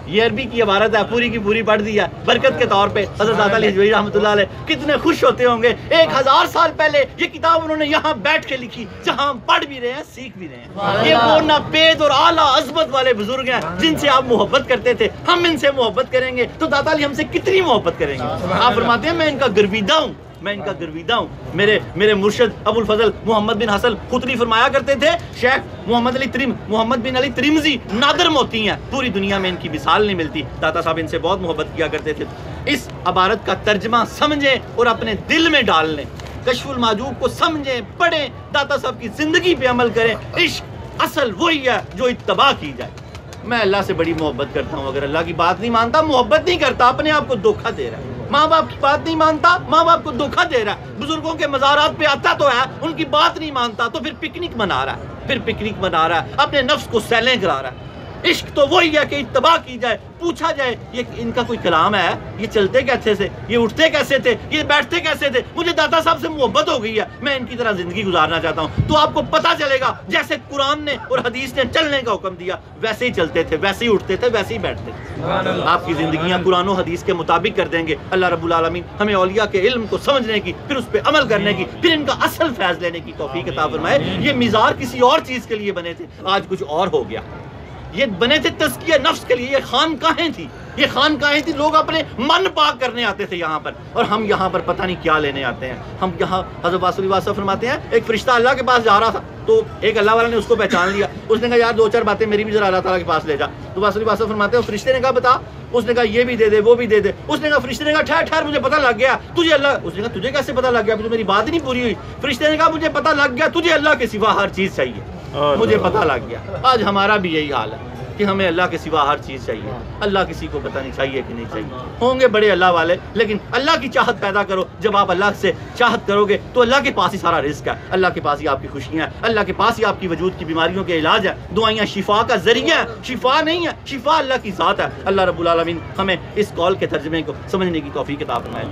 [SPEAKER 3] یہ عربی کی عبارت ہے، پوری کی پوری پڑھ دی ہے برکت کے طور پہ. حضرت داتا علی حجویری رحمۃ اللہ علیہ کتنے خوش ہوتے ہوں گے. 1000 سال پہلے یہ کتاب انہوں نے یہاں بیٹھ کے لکھی، جہاں ہم پڑھ بھی رہے ہیں، سیکھ بھی رہے ہیں. یہ وہ ناپید اور اعلیٰ عظمت والے بزرگ ہیں جن سے آپ محبت کرتے تھے. ہم ان سے محبت کریں گے تو داتا علی ہم سے کتنی محبت کریں گے. آپ فرماتے ہیں میں ان کا گرویدہ ہوں، میں ان کا گرویدہ ہوں. میرے مرشد ابو الفضل محمد بن حسن خطری فرمایا کرتے تھے شیخ محمد بن علی ترمذی نادر موتی ہیں، پوری دنیا میں ان کی مثال نہیں ملتی. داتا صاحب ان سے بہت محبت کیا کرتے تھے. اس عبارت کا ترجمہ سمجھیں اور اپنے دل میں ڈال لیں. کشف المحجوب کو سمجھیں، پڑھیں، داتا صاحب کی زندگی پہ عمل کریں. عشق اصل وہی ہے جو اتباع کی جائے. میں اللہ سے بڑی محبت کرتا ہوں، اگر اللہ کی بات نہیں مانتا، محبت نہیں کرتا، اپنے آپ کو دھوکہ دے رہا ہے. ماں باپ کی بات نہیں مانتا، ماں باپ کو دھوکہ دے رہا ہے. بزرگوں کے مزارات پہ آتا تو ہے، ان کی بات نہیں مانتا تو پھر پکنک منا رہا ہے، اپنے نفس کو سیلیں کرا رہا ہے. عشق تو وہی ہے کہ اتباع کی جائے، پوچھا جائے یہ ان کا کوئی کلام ہے، یہ چلتے کیسے تھے، یہ اٹھتے کیسے تھے، یہ بیٹھتے کیسے تھے. مجھے داتا صاحب سے محبت ہو گئی ہے، میں ان کی طرح زندگی گزارنا چاہتا ہوں. تو آپ کو پتہ چلے گا جیسے قرآن نے اور حدیث نے چلنے کا حکم دیا ویسے ہی چلتے تھے، ویسے ہی اٹھتے تھے، ویسے ہی بیٹھتے تھے. آپ کی زندگیاں قرآن و حدیث کے مطابق کر دیں گے. اللہ رب العالمین ہمیں اولیاء کے علم کو سمجھنے کی، پھر اس پہ عمل کرنے کی، پھر ان کا اصل فیض لینے کی توفیق عطا فرمائے. یہ مزار کسی اور چیز کے لیے بنے تھے، آج کچھ اور ہو گیا. یہ بنے تھے تزکیہ نفس کے لیے. یہ خانقاہیں تھی، یہ خانقاہیں تھی. لوگ اپنے من پاک کرنے آتے تھے یہاں پر، اور ہم یہاں پر پتہ نہیں کیا لینے آتے ہیں. ہم یہاں حضرت واصل واسطہ فرماتے ہیں ایک فرشتہ اللہ کے پاس جا رہا تھا، تو ایک اللہ والا نے اس کو پہچان لیا. اس نے کہا یار 2-4 باتیں میری بھی ذرا اللہ تعالیٰ کے پاس لے جا. تو واصل واسطہ فرماتے ہیں فرشتے نے کہا بتا. اس نے کہا یہ بھی دے دے، وہ بھی دے دے. اس نے کہا فرشتے نے کہا ٹھہر مجھے پتہ لگ گیا تجھے اللہ. اس نے کہا تجھے کیسے پتہ لگ گیا، ابھی تو میری بات ہی نہیں پوری ہوئی. فرشتے نے کہا مجھے پتہ لگ گیا تجھے اللہ کے سوا ہر چیز چاہیے. مجھے پتہ لگ گیا. آج ہمارا بھی یہی حال ہے کہ ہمیں اللہ کے سوا ہر چیز چاہیے. اللہ کسی کو پتہ نہیں چاہیے کہ نہیں چاہیے. ہوں گے بڑے اللہ والے، لیکن اللہ کی چاہت پیدا کرو. جب آپ اللہ سے چاہت کرو گے تو اللہ کے پاس ہی سارا رزق ہے، اللہ کے پاس ہی آپ کی خوشیاں ہیں، اللہ کے پاس ہی آپ کی وجود کی بیماریوں کے علاج ہے. دعائیاں شفا کا ذریعہ ہے، شفا نہیں ہے، شفا اللہ کی ذات ہے. اللہ رب العالمین ہمیں اس قول کے ترجمے کو سمجھنے کی توفیق عطا فرمائے.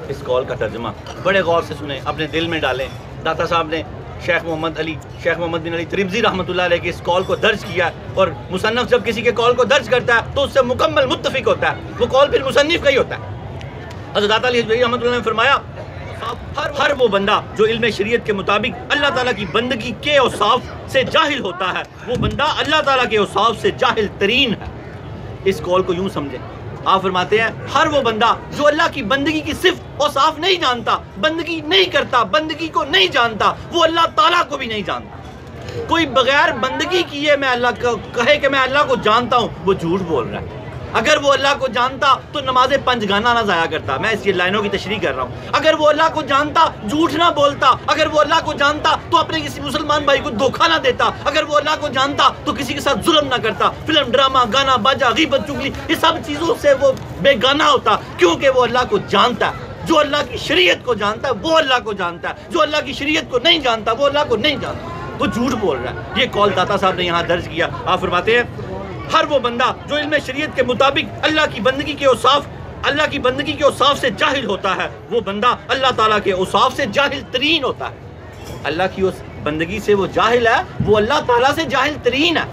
[SPEAKER 3] اس قول کا ترجمہ بڑے غور سے سنیں، اپنے دل میں ڈالیں. داتا صاحب نے شیخ محمد بن علی ترمذی رحمۃ اللہ علیہ کے اس قول کو درج کیا ہے. اور مصنف جب کسی کے قول کو درج کرتا ہے تو اس سے مکمل متفق ہوتا ہے، وہ قول پھر مصنف کا ہی ہوتا ہے. حضرت داتا علی حجویری رحمۃ اللہ نے فرمایا ہر وہ بندہ جو علم شریعت کے مطابق اللہ تعالیٰ کی بندگی کے اوصاف سے جاہل ہوتا ہے، وہ بندہ اللہ تعالیٰ کے اوصاف سے جاہل ترین ہے. اس قول کو یوں سمجھیں. آپ فرماتے ہیں ہر وہ بندہ جو اللہ کی بندگی کی صفت اوصاف نہیں جانتا، بندگی نہیں کرتا، بندگی کو نہیں جانتا، وہ اللہ تعالیٰ کو بھی نہیں جانتا. کوئی بغیر بندگی کیے میں اللہ کو کہے کہ میں اللہ کو جانتا ہوں، وہ جھوٹ بول رہا ہے. اگر وہ اللہ کو جانتا تو نماز 5 گانا نہ ضائع کرتا. میں اس لائنوں کی تشریح کر رہا ہوں. اگر وہ اللہ کو جانتا جھوٹ نہ بولتا. اگر وہ اللہ کو جانتا تو اپنے کسی مسلمان بھائی کو دھوکہ نہ دیتا. اگر وہ اللہ کو جانتا تو کسی کے ساتھ ظلم نہ کرتا. فلم، ڈرامہ، گانا، باجا، غیبت، چغلی، یہ سب چیزوں سے وہ بے گانا ہوتا، کیونکہ وہ اللہ کو جانتا ہے. جو اللہ کی شریعت کو جانتا ہے وہ اللہ کو جانتا ہے، جو اللہ کی شریعت کو نہیں جانتا وہ اللہ کو نہیں جانتا. وہ جھوٹ بول رہا ہے. یہ قول داتا صاحب نے یہاں درج کیا. آپ فرماتے ہیں ہر وہ بندہ جو علم شریعت کے مطابق اللہ کی بندگی کے اوصاف سے جاہل ہوتا ہے، وہ بندہ اللہ تعالیٰ کے اوصاف سے جاہل ترین ہوتا ہے. اللہ کی اس بندگی سے وہ جاہل ہے، وہ اللہ تعالیٰ سے جاہل ترین ہے.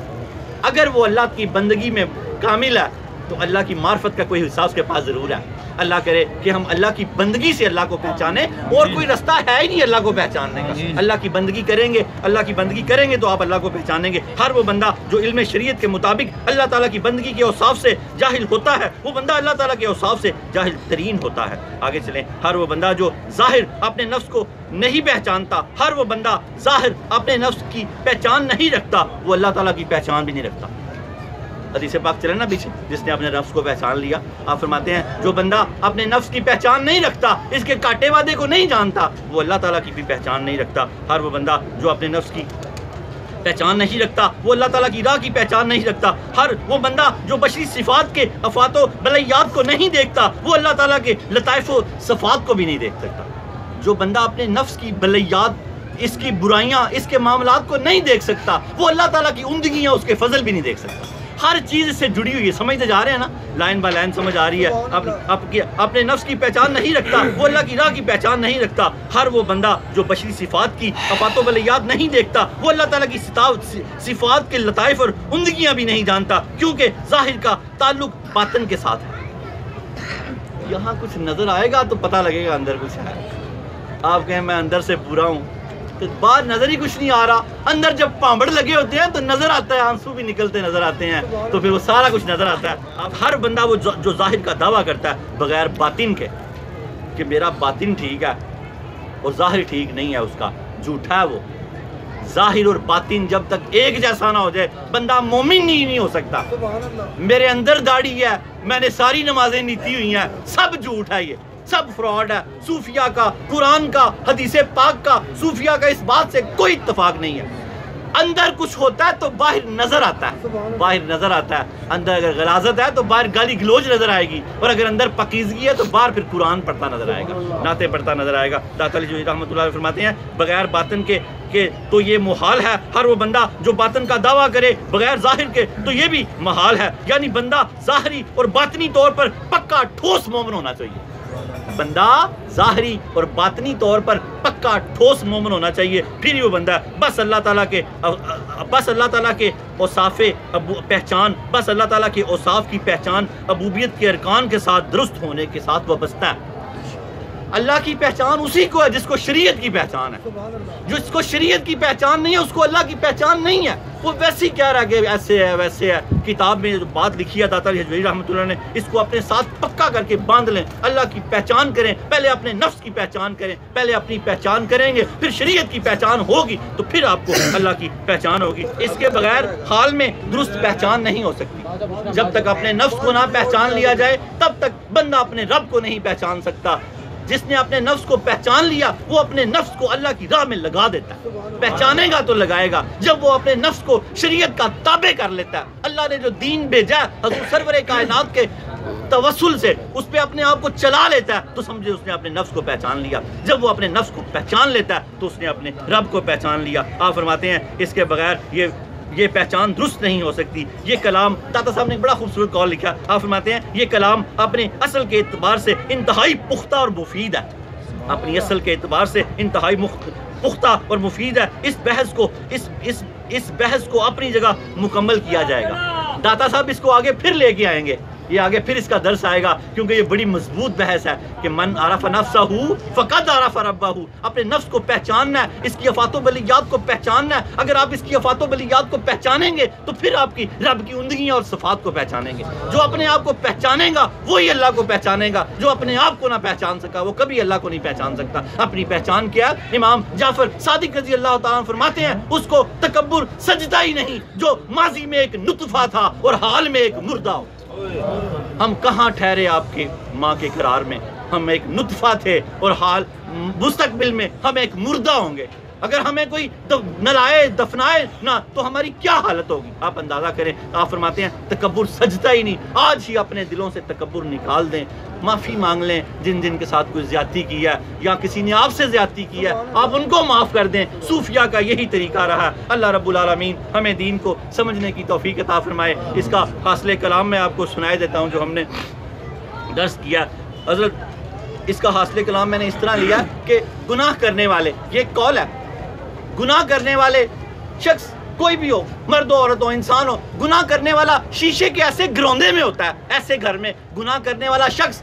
[SPEAKER 3] اگر وہ اللہ کی بندگی میں کامل ہے تو اللہ کی معرفت کا کوئی حصہ اس کے پاس ضرور ہے. اللہ کرے کہ ہم اللہ کی بندگی سے اللہ کو پہچانیں، اور کوئی رستہ ہے ہی نہیں اللہ کو پہچاننے کا۔ اللہ کی بندگی کریں گے، اللہ کی بندگی کریں گے تو آپ اللہ کو پہچانیں گے۔ ہر وہ بندہ جو علم شریعت کے مطابق اللہ تعالیٰ کی بندگی کے اوصاف سے جاہل ہوتا ہے، وہ بندہ اللہ تعالیٰ کے اوصاف سے جاہل ترین ہوتا ہے۔ آگے چلیں، ہر وہ بندہ جو ظاہر اپنے نفس کو نہیں پہچانتا، ہر وہ بندہ ظاہر اپنے نفس کی پہچان نہیں رکھتا، وہ اللہ تعالیٰ کی پہچان بھی نہیں رکھتا۔ حدیث پاک چلے نا پیچھے، جس نے اپنے نفس کو پہچان لیا، آپ فرماتے ہیں جو بندہ اپنے نفس کی پہچان نہیں رکھتا، اس کے کاٹے وعدے کو نہیں جانتا، وہ اللہ تعالیٰ کی بھی پہچان نہیں رکھتا۔ ہر وہ بندہ جو اپنے نفس کی پہچان نہیں رکھتا، وہ اللہ تعالیٰ کی راہ کی پہچان نہیں رکھتا۔ ہر وہ بندہ جو بشری صفات کے افات و بلیات کو نہیں دیکھتا، وہ اللہ تعالیٰ کے لطائف و صفات کو بھی نہیں دیکھ سکتا۔ جو بندہ اپنے نفس کی بلیات، اس کی برائیاں، اس کے معاملات کو نہیں دیکھ سکتا، وہ اللہ تعالیٰ کی عمدگیاں، اس کے فضل بھی نہیں دیکھ سکتا۔ ہر چیز اس سے جڑی ہوئی ہے، سمجھتے جا رہے ہیں نا، لائن بائی لائن سمجھ آ رہی ہے۔ اپنے نفس کی پہچان نہیں رکھتا، وہ اللہ کی راہ کی پہچان نہیں رکھتا۔ ہر وہ بندہ جو بشری صفات کی افات و بلیات نہیں دیکھتا، وہ اللہ تعالیٰ کی صفات کے لطائف اور عمدگیاں بھی نہیں جانتا، کیونکہ ظاہر کا تعلق باطن کے ساتھ ہے۔ یہاں کچھ نظر آئے گا تو پتہ لگے گا اندر کچھ ہے۔ آپ کہیں میں اندر سے پورا ہوں، تو باہر نظر ہی کچھ نہیں آ رہا، اندر جب پامبڑ لگے ہوتے ہیں تو نظر آتا ہے، آنسو بھی نکلتے نظر آتے ہیں، تو پھر وہ سارا کچھ نظر آتا ہے۔ اب ہر بندہ وہ جو ظاہر کا دعویٰ کرتا ہے بغیر باطن کے کہ میرا باطن ٹھیک ہے اور ظاہر ٹھیک نہیں ہے، اس کا جھوٹا ہے۔ وہ ظاہر اور باطن جب تک ایک جیسا نہ ہو جائے بندہ مومن ہی نہیں ہو سکتا۔ میرے اندر داڑھی ہے، میں نے ساری نمازیں نیتی ہوئی ہیں، سب جھوٹ ہے، یہ سب فراڈ ہے۔ صوفیہ کا، قرآن کا، حدیث پاک کا، صوفیہ کا اس بات سے کوئی اتفاق نہیں ہے۔ اندر کچھ ہوتا ہے تو باہر نظر آتا ہے، باہر نظر آتا ہے۔ اندر اگر غلاظت ہے تو باہر گالی گلوچ نظر آئے گی، اور اگر اندر پاکیزگی ہے تو باہر پھر قرآن پڑھتا نظر آئے گا، نعتیں پڑھتا نظر آئے گا۔ داتا علی جوہری رحمۃ اللہ علیہ فرماتے ہیں بغیر باطن کے تو یہ محال ہے۔ ہر وہ بندہ جو باطن کا دعویٰ کرے بغیر ظاہر کے تو یہ بھی محال ہے۔ یعنی بندہ ظاہری اور باطنی طور پر پکا ٹھوس مومن ہونا چاہیے، بندہ ظاہری اور باطنی طور پر پکا ٹھوس مومن ہونا چاہیے، پھر ہی وہ بندہ بس اللہ تعالیٰ کے اوصاف پہچان، بس اللہ تعالیٰ کے اوصاف کی پہچان عبودیت کے ارکان کے ساتھ درست ہونے کے ساتھ وابستہ ہے۔ اللہ کی پہچان اسی کو ہے جس کو شریعت کی پہچان ہے۔ جس کو شریعت کی پہچان نہیں ہے اس کو اللہ کی پہچان نہیں ہے۔ وہ ویسے ہی کہہ رہا ہے کہ ایسے ہے ویسے ہے۔ کتاب میں جو بات لکھی ہے داتا علی حجویری رحمۃ اللہ نے، اس کو اپنے ساتھ پکا کر کے باندھ لیں۔ اللہ کی پہچان کریں، پہلے اپنے نفس کی پہچان کریں، پہلے اپنی پہچان کریں گے، پھر شریعت کی پہچان ہوگی تو پھر آپ کو اللہ کی پہچان ہوگی۔ اس کے بغیر حال میں درست پہچان نہیں ہو سکتی۔ جب تک اپنے نفس کو نہ پہچان لیا جائے تب تک بندہ اپنے رب کو نہیں پہچان سکتا۔ جس نے اپنے نفس کو پہچان لیا وہ اپنے نفس کو اللہ کی راہ میں لگا دیتا ہے۔ پہچانے گا تو لگائے گا جب وہ اپنے نفس کو شریعت کا تابع کر لیتا ہے۔ اللہ نے جو دین بھیجا ہے حضور سرور کائنات کے توسل سے اس پہ اپنے آپ کو چلا لیتا ہے تو سمجھے اس نے اپنے نفس کو پہچان لیا۔ جب وہ اپنے نفس کو پہچان لیتا ہے تو اس نے اپنے رب کو پہچان لیا۔ آپ فرماتے ہیں اس کے بغیر یہ پہچان درست نہیں ہو سکتی۔ یہ کلام داتا صاحب نے بڑا خوبصورت قول لکھا۔ آپ فرماتے ہیں یہ کلام اپنے اصل کے اعتبار سے انتہائی پختہ اور مفید ہے، اپنی اصل کے اعتبار سے انتہائی پختہ اور مفید ہے۔ اس بحث کو اپنی جگہ مکمل کیا جائے گا۔ داتا صاحب اس کو آگے پھر لے کے آئیں گے، یہ آگے پھر اس کا درس آئے گا کیونکہ یہ بڑی مضبوط بحث ہے کہ من عرف نفسہ فقد عرف ربہ۔ اپنے نفس کو پہچاننا ہے، اس کی افات و بلیات کو پہچاننا ہے۔ اگر آپ اس کی افات و بلیات کو پہچانیں گے تو پھر آپ کی رب کی عمدگیاں اور صفات کو پہچانیں گے۔ جو اپنے آپ کو پہچانے گا وہی اللہ کو پہچانے گا، جو اپنے آپ کو نہ پہچان سکا وہ کبھی اللہ کو نہیں پہچان سکتا۔ اپنی پہچان کیا ہے؟ امام جعفر صادق رضی اللہ تعالیٰ فرماتے ہیں اس کو تکبر سجدہ ہی نہیں جو ماضی میں ایک نطفہ تھا اور حال میں ایک مردہ ہو۔ ہم کہاں ٹھہرے آپ کی ماں کے قرار میں؟ ہم ایک نطفہ تھے اور حال مستقبل میں ہم ایک مردہ ہوں گے۔ اگر ہمیں کوئی نہ لائے دفنائے نہ تو ہماری کیا حالت ہوگی آپ اندازہ کریں۔ آپ فرماتے ہیں تکبر سجدہ ہی نہیں۔ آج ہی اپنے دلوں سے تکبر نکال دیں، معافی مانگ لیں جن جن کے ساتھ کوئی زیادتی کی ہے یا کسی نے آپ سے زیادتی کی ہے آپ ان کو معاف کر دیں۔ صوفیہ کا یہی طریقہ رہا ہے۔ اللہ رب العالمین ہمیں دین کو سمجھنے کی توفیق عطا فرمائے۔ اس کا حاصل کلام میں آپ کو سنائے دیتا ہوں جو ہم نے درس کیا۔ حضرت اس کا حاصل کلام میں نے اس طرح لیا کہ گناہ کرنے والے، یہ ایک قول ہے، گناہ کرنے والے شخص کوئی بھی ہو، مرد ہو عورت ہو انسان ہو، گناہ کرنے والا شیشے کے ایسے گروندے میں ہوتا ہے، ایسے گھر میں گناہ کرنے والا شخص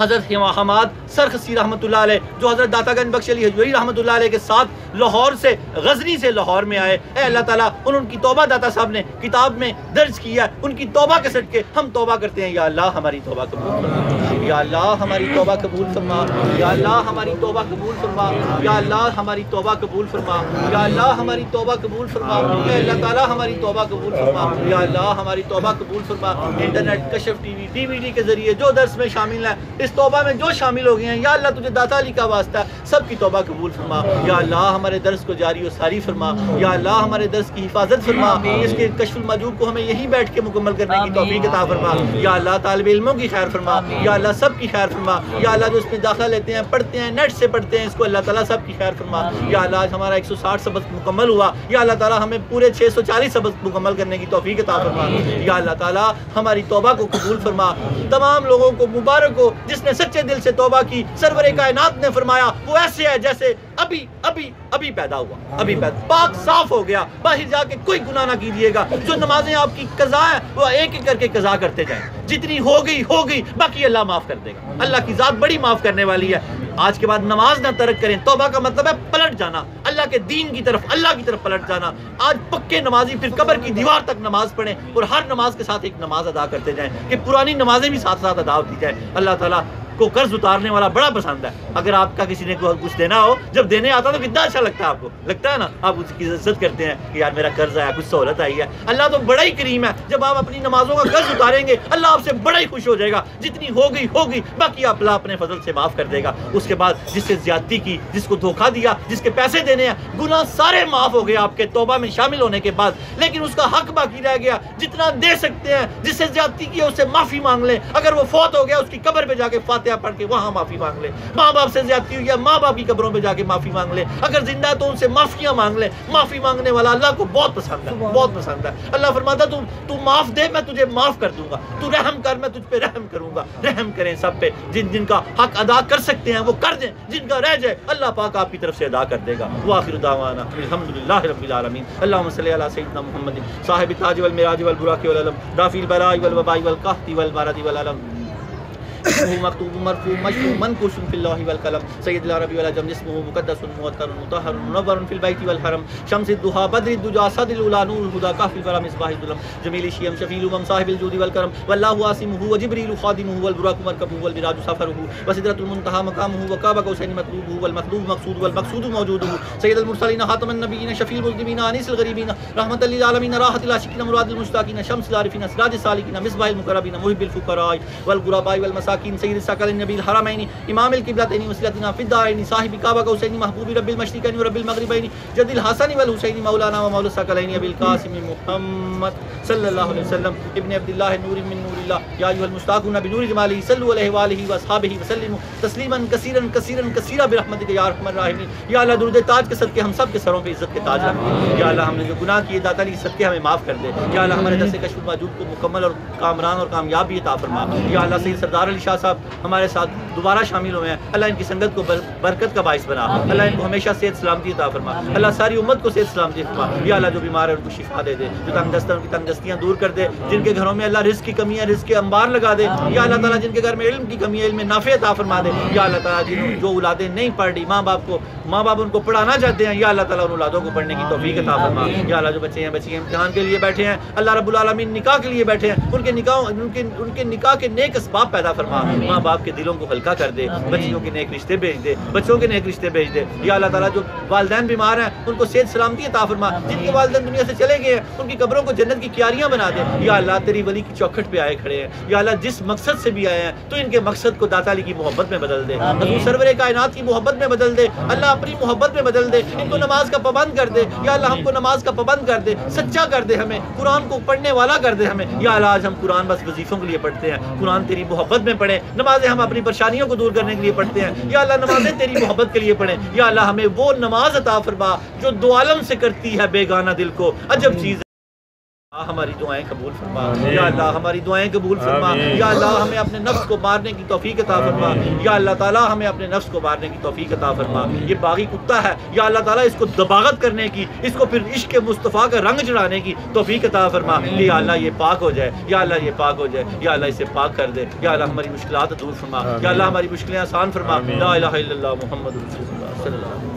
[SPEAKER 3] حضرت حماد سرخسی رحمۃ اللہ علیہ جو حضرت داتا گنج بخش علی حجویری رحمۃ اللہ علیہ کے ساتھ لاہور سے غزنی سے لاہور میں آئے، اے اللہ تعالیٰ ان کی توبہ داتا صاحب نے کتاب میں درج کیا ہے، ان کی توبہ کے صدقے ہم توبہ کرتے ہیں، یا اللہ ہماری توبہ قبول فرما، یا اللہ ہماری توبہ قبول فرما، یا اللہ ہماری توبہ قبول فرما، یا اللہ ہماری توبہ قبول فرما، یا اللہ ہماری توبہ قبول فرما، اے اللہ تعالیٰ ہماری توبہ قبول فرما، یا اللہ ہماری توبہ قبول فرما۔ انٹرنیٹ، کشف ٹی وی، DVD کے ذریعے جو درس میں شامل ہیں، اس توبہ میں جو شامل ہو گئے ہیں، یا اللہ تجھے داتا علی کا واسطہ ہے، سب کی توبہ قبول فرما، یا اللہ ہمارے درس کو جاری و ساری فرما، یا اللہ ہمارے درس کی حفاظت فرما، اس کے کشف المجوب کو ہمیں یہیں بیٹھ کے مکمل کرنے کی توفیق عطا فرما، یا اللہ طالب علموں کی خیر فرما، یا اللہ سب کی خیر فرما، یا اللہ جو اس میں داخلہ لیتے ہیں، پڑھتے ہیں، نیٹ سے پڑھتے ہیں، اس کو اللہ تعالیٰ سب کی خیر فرما، یا اللہ آج ہمارا 160 سبق مکمل ہوا، یا اللہ تعالیٰ ہمیں پورے 640 سبق مکمل کرنے کی توفیق عطا فرما، یا اللہ تعالیٰ ہماری توبہ کو قبول فرما، تمام لوگوں کو مبارک ہو جس نے سچے دل سے توبہ کی، سرور کائنات نے فرمایا وہ ایسے ہے جیسے ابھی پیدا ہوا، پاک صاف ہو گیا، باہر جا کے کوئی گناہ نہ کیجیے گا، جو نمازیں آپ کی قضا ہیں وہ ایک ایک کر کے قضا کرتے جائیں، جتنی ہو گئی باقی اللہ معاف کر دے گا، اللہ کی ذات بڑی معاف کرنے والی ہے۔ آج کے بعد نماز نہ ترک کریں، توبہ کا مطلب ہے پلٹ جانا، اللہ کے دین کی طرف، اللہ کی طرف پلٹ جانا۔ آج پکے نمازی پھر قبر کی دیوار تک نماز پڑھیں اور ہر نماز کے ساتھ ایک نماز ادا کرتے جائیں کہ پرانی نمازیں بھی ساتھ ساتھ ادا ہوتی جائیں۔ اللہ تعالیٰ کو قرض اتارنے والا بڑا پسند ہے، اگر آپ کا کسی نے کچھ دینا ہو، جب دینے آتا تو کتنا اچھا لگتا ہے، آپ کو لگتا ہے نا، آپ اس کی عزت کرتے ہیں کہ یار میرا قرض آیا، کچھ سہولت آئی ہے۔ اللہ تو بڑا ہی کریم ہے، جب آپ اپنی نمازوں کا قرض اتاریں گے اللہ آپ سے بڑا ہی خوش ہو جائے گا، جتنی ہوگی باقی اللہ اپنے فضل سے معاف کر دے گا۔ اس کے بعد جس سے زیادتی کی، جس کو دھوکہ دیا، جس کے پیسے دینے ہیں، گناہ سارے معاف ہو گئے آپ کے توبہ میں شامل ہونے کے بعد، لیکن اس کا حق باقی رہ گیا، جتنا دے سکتے ہیں، جس سے زیادتی کی اس سے معافی مانگ لیں، اگر وہ فوت ہو گیا اس کی قبر پہ جا کے فاتحہ پڑھ کے وہاں معافی مانگ لے، ماں باپ سے زیادتی ہوئی ہے ماں باپ کی قبروں پہ جا کے معافی مانگ لے، اگر زندہ ہے تو ان سے معافیاں مانگ لے۔ معافی مانگنے والا اللہ کو بہت پسند ہے، بہت پسند ہے۔ اللہ فرماتا تو معاف دے میں تجھے معاف کر دوں گا، تو رحم کر میں تجھ پہ رحم کروں گا۔ رحم کریں سب پہ، جن کا حق ادا کر سکتے ہیں وہ کر دیں، جن کا رہ جائے اللہ پاک آپ کی طرف سے ادا کر دے گا۔ وآخر دعوانا الحمدللہ رب العالمین۔ اللہم صلی علی سیدنا محمد صاحب التاج والمعراج والبراق والعلم رافع البلاء والوباء والقحط والمرض والعلم اسمه مكتوب مرفوع مشفوع منقوش في اللوح والقلم سيد العرب والعجم اسمه مقدس موتر مطهر منور في البيت والحرم شمس الضحى بدر الدجى صد الاولى نور الهدى كهف الورى مصباح الظلم جميل الشيم شفيع الامم صاحب الجود والكرم والله عاصمه وجبريل خادمه والبراق مركبه والمراج سفره وسدرة المنتهى مقامه وقاب قوسين مطلوبه والمطلوب مقصود والمقصود موجوده سيد المرسلين خاتم النبيين شفيع المذنبين انيس الغريبين رحمة للعالمين راحة العاشقين مراد المشتاقين شمس العارفين سراج السالكين مصباح المقربين محب الفقراء والغرباء والمساكين سید الثقلین نبی الحرمین امام القبلتین وصلتنا فی الدارین صاحب کعبہ قوسین محبوب رب المشرقین و رب المغربین جد الحسن والحسین مولانا و مولا الثقلین ابی القاسم محمد صلی اللہ علیہ وسلم ابن عبد اللہ نور من نور اللہ یا ایھا المشتاقون بنور جمالہ صلوا علیہ وآلہ واصحابہ وسلموا تسلیما کثیرا کثیرا کثیرا برحمتک یا ارحم الراحمین۔ یا اللہ درود تاج کے صدقے ہم سب کے سروں پہ عزت کے تاج رکھ، یا اللہ ہم نے جو گناہ کیے داتا علی کے صدقے ہمیں معاف کر دے، یا اللہ ہمارے درس کشف الموجود کو مکمل اور کامران اور کامیابی عطا فرما۔ یا اللہ سید سردار علی شاہ صاحب ہمارے ساتھ دوبارہ شامل ہوئے ہیں، اللہ ان کی سنگت کو برکت کا باعث بنا، اللہ ان کو ہمیشہ صحت سلامتی عطا فرما، اللہ ساری امت کو صحت سلامتی فرما۔ یا اللہ جو بیمار ہے ان کو شفا دے دے، جو تنگ دست ہے ان کی تنگ دستیاں دور کر دے، جن کے گھروں میں اللہ رزق کی کمی ہے رزق کے انبار لگا دے، یا اللہ تعالیٰ جن کے گھر میں علم کی کمی ہے علم نافع عطا فرما دے، یا اللہ تعالیٰ جو اولادیں نہیں پڑھ رہی ماں باپ ان کو پڑھانا چاہتے ہیں، یا اللہ تعالیٰ ان اولادوں کو پڑھنے کی توفیق عطا فرما۔ یا اللہ جو بچے ہیں بچیاں امتحان کے لیے بیٹھے ہیں، اللہ رب العالمین نکاح کے لیے بیٹھے ہیں، ان کے نکاح کے نیک اسباب پیدا فرما، ماں باپ کے دلوں کو ہلکا کر دے، بچیوں کے نیک رشتے بھیج دے، بچوں کے نیک رشتے بھیج دے۔ یا اللہ تعالیٰ جو والدین بیمار ہیں ان کو صحت سلامتی عطا فرما، جن کے والدین دنیا سے چلے گئے ہیں ان کی قبروں کو جنت کی کیاریاں بنا دے۔ یا اللہ تیری ولی کی چوکھٹ پہ آئے کھڑے ہیں، یا اللہ جس مقصد سے بھی آئے ہیں تو ان کے مقصد کو داتا علی کی محبت میں بدل دے، حضور سرور کائنات کی محبت میں بدل دے، اللہ اپنی محبت میں بدل دے، ان کو نماز کا پابند کر دے، یا اللہ ہم کو نماز کا پابند کر دے، سچا کر دے، ہمیں قرآن کو پڑھنے والا کر دے ہمیں۔ یا اللہ آج ہم قرآن بس وظیفوں کے لیے پڑھتے ہیں، قرآن تیری محبت میں پڑھیں، نمازیں ہم اپنی پریشانیوں کو دور کرنے کے لیے پڑھتے ہیں، یا اللہ نمازیں تیری محبت کے لیے پڑھیں۔ یا اللہ ہمیں وہ نماز عطا فرما جو دو عالم سے کرتی ہے بیگانہ دل کو عجب چیز ہماری دعائیں قبول فرما یا اللہ، ہماری دعائیں قبول فرما یا اللہ، ہمیں اپنے نفس کو مارنے کی توفیق عطا فرما یا اللہ تعالیٰ، ہمیں اپنے نفس کو مارنے کی توفیق عطا فرما۔ یہ باغی کتا ہے یا اللہ تعالیٰ، اس کو دباغت کرنے کی، اس کو پھر عشق مصطفیٰ کا رنگ چڑھانے کی توفیق عطا فرما یا اللہ، یہ پاک ہو جائے یا اللہ، یہ پاک ہو جائے یا اللہ، اسے پاک کر دے یا اللہ، ہماری مشکلات دور فرما یا اللہ، ہماری مشکلیں آسان فرما۔ لا الہ الا اللہ محمد رسول اللہ صلی اللہ علیہ وسلم۔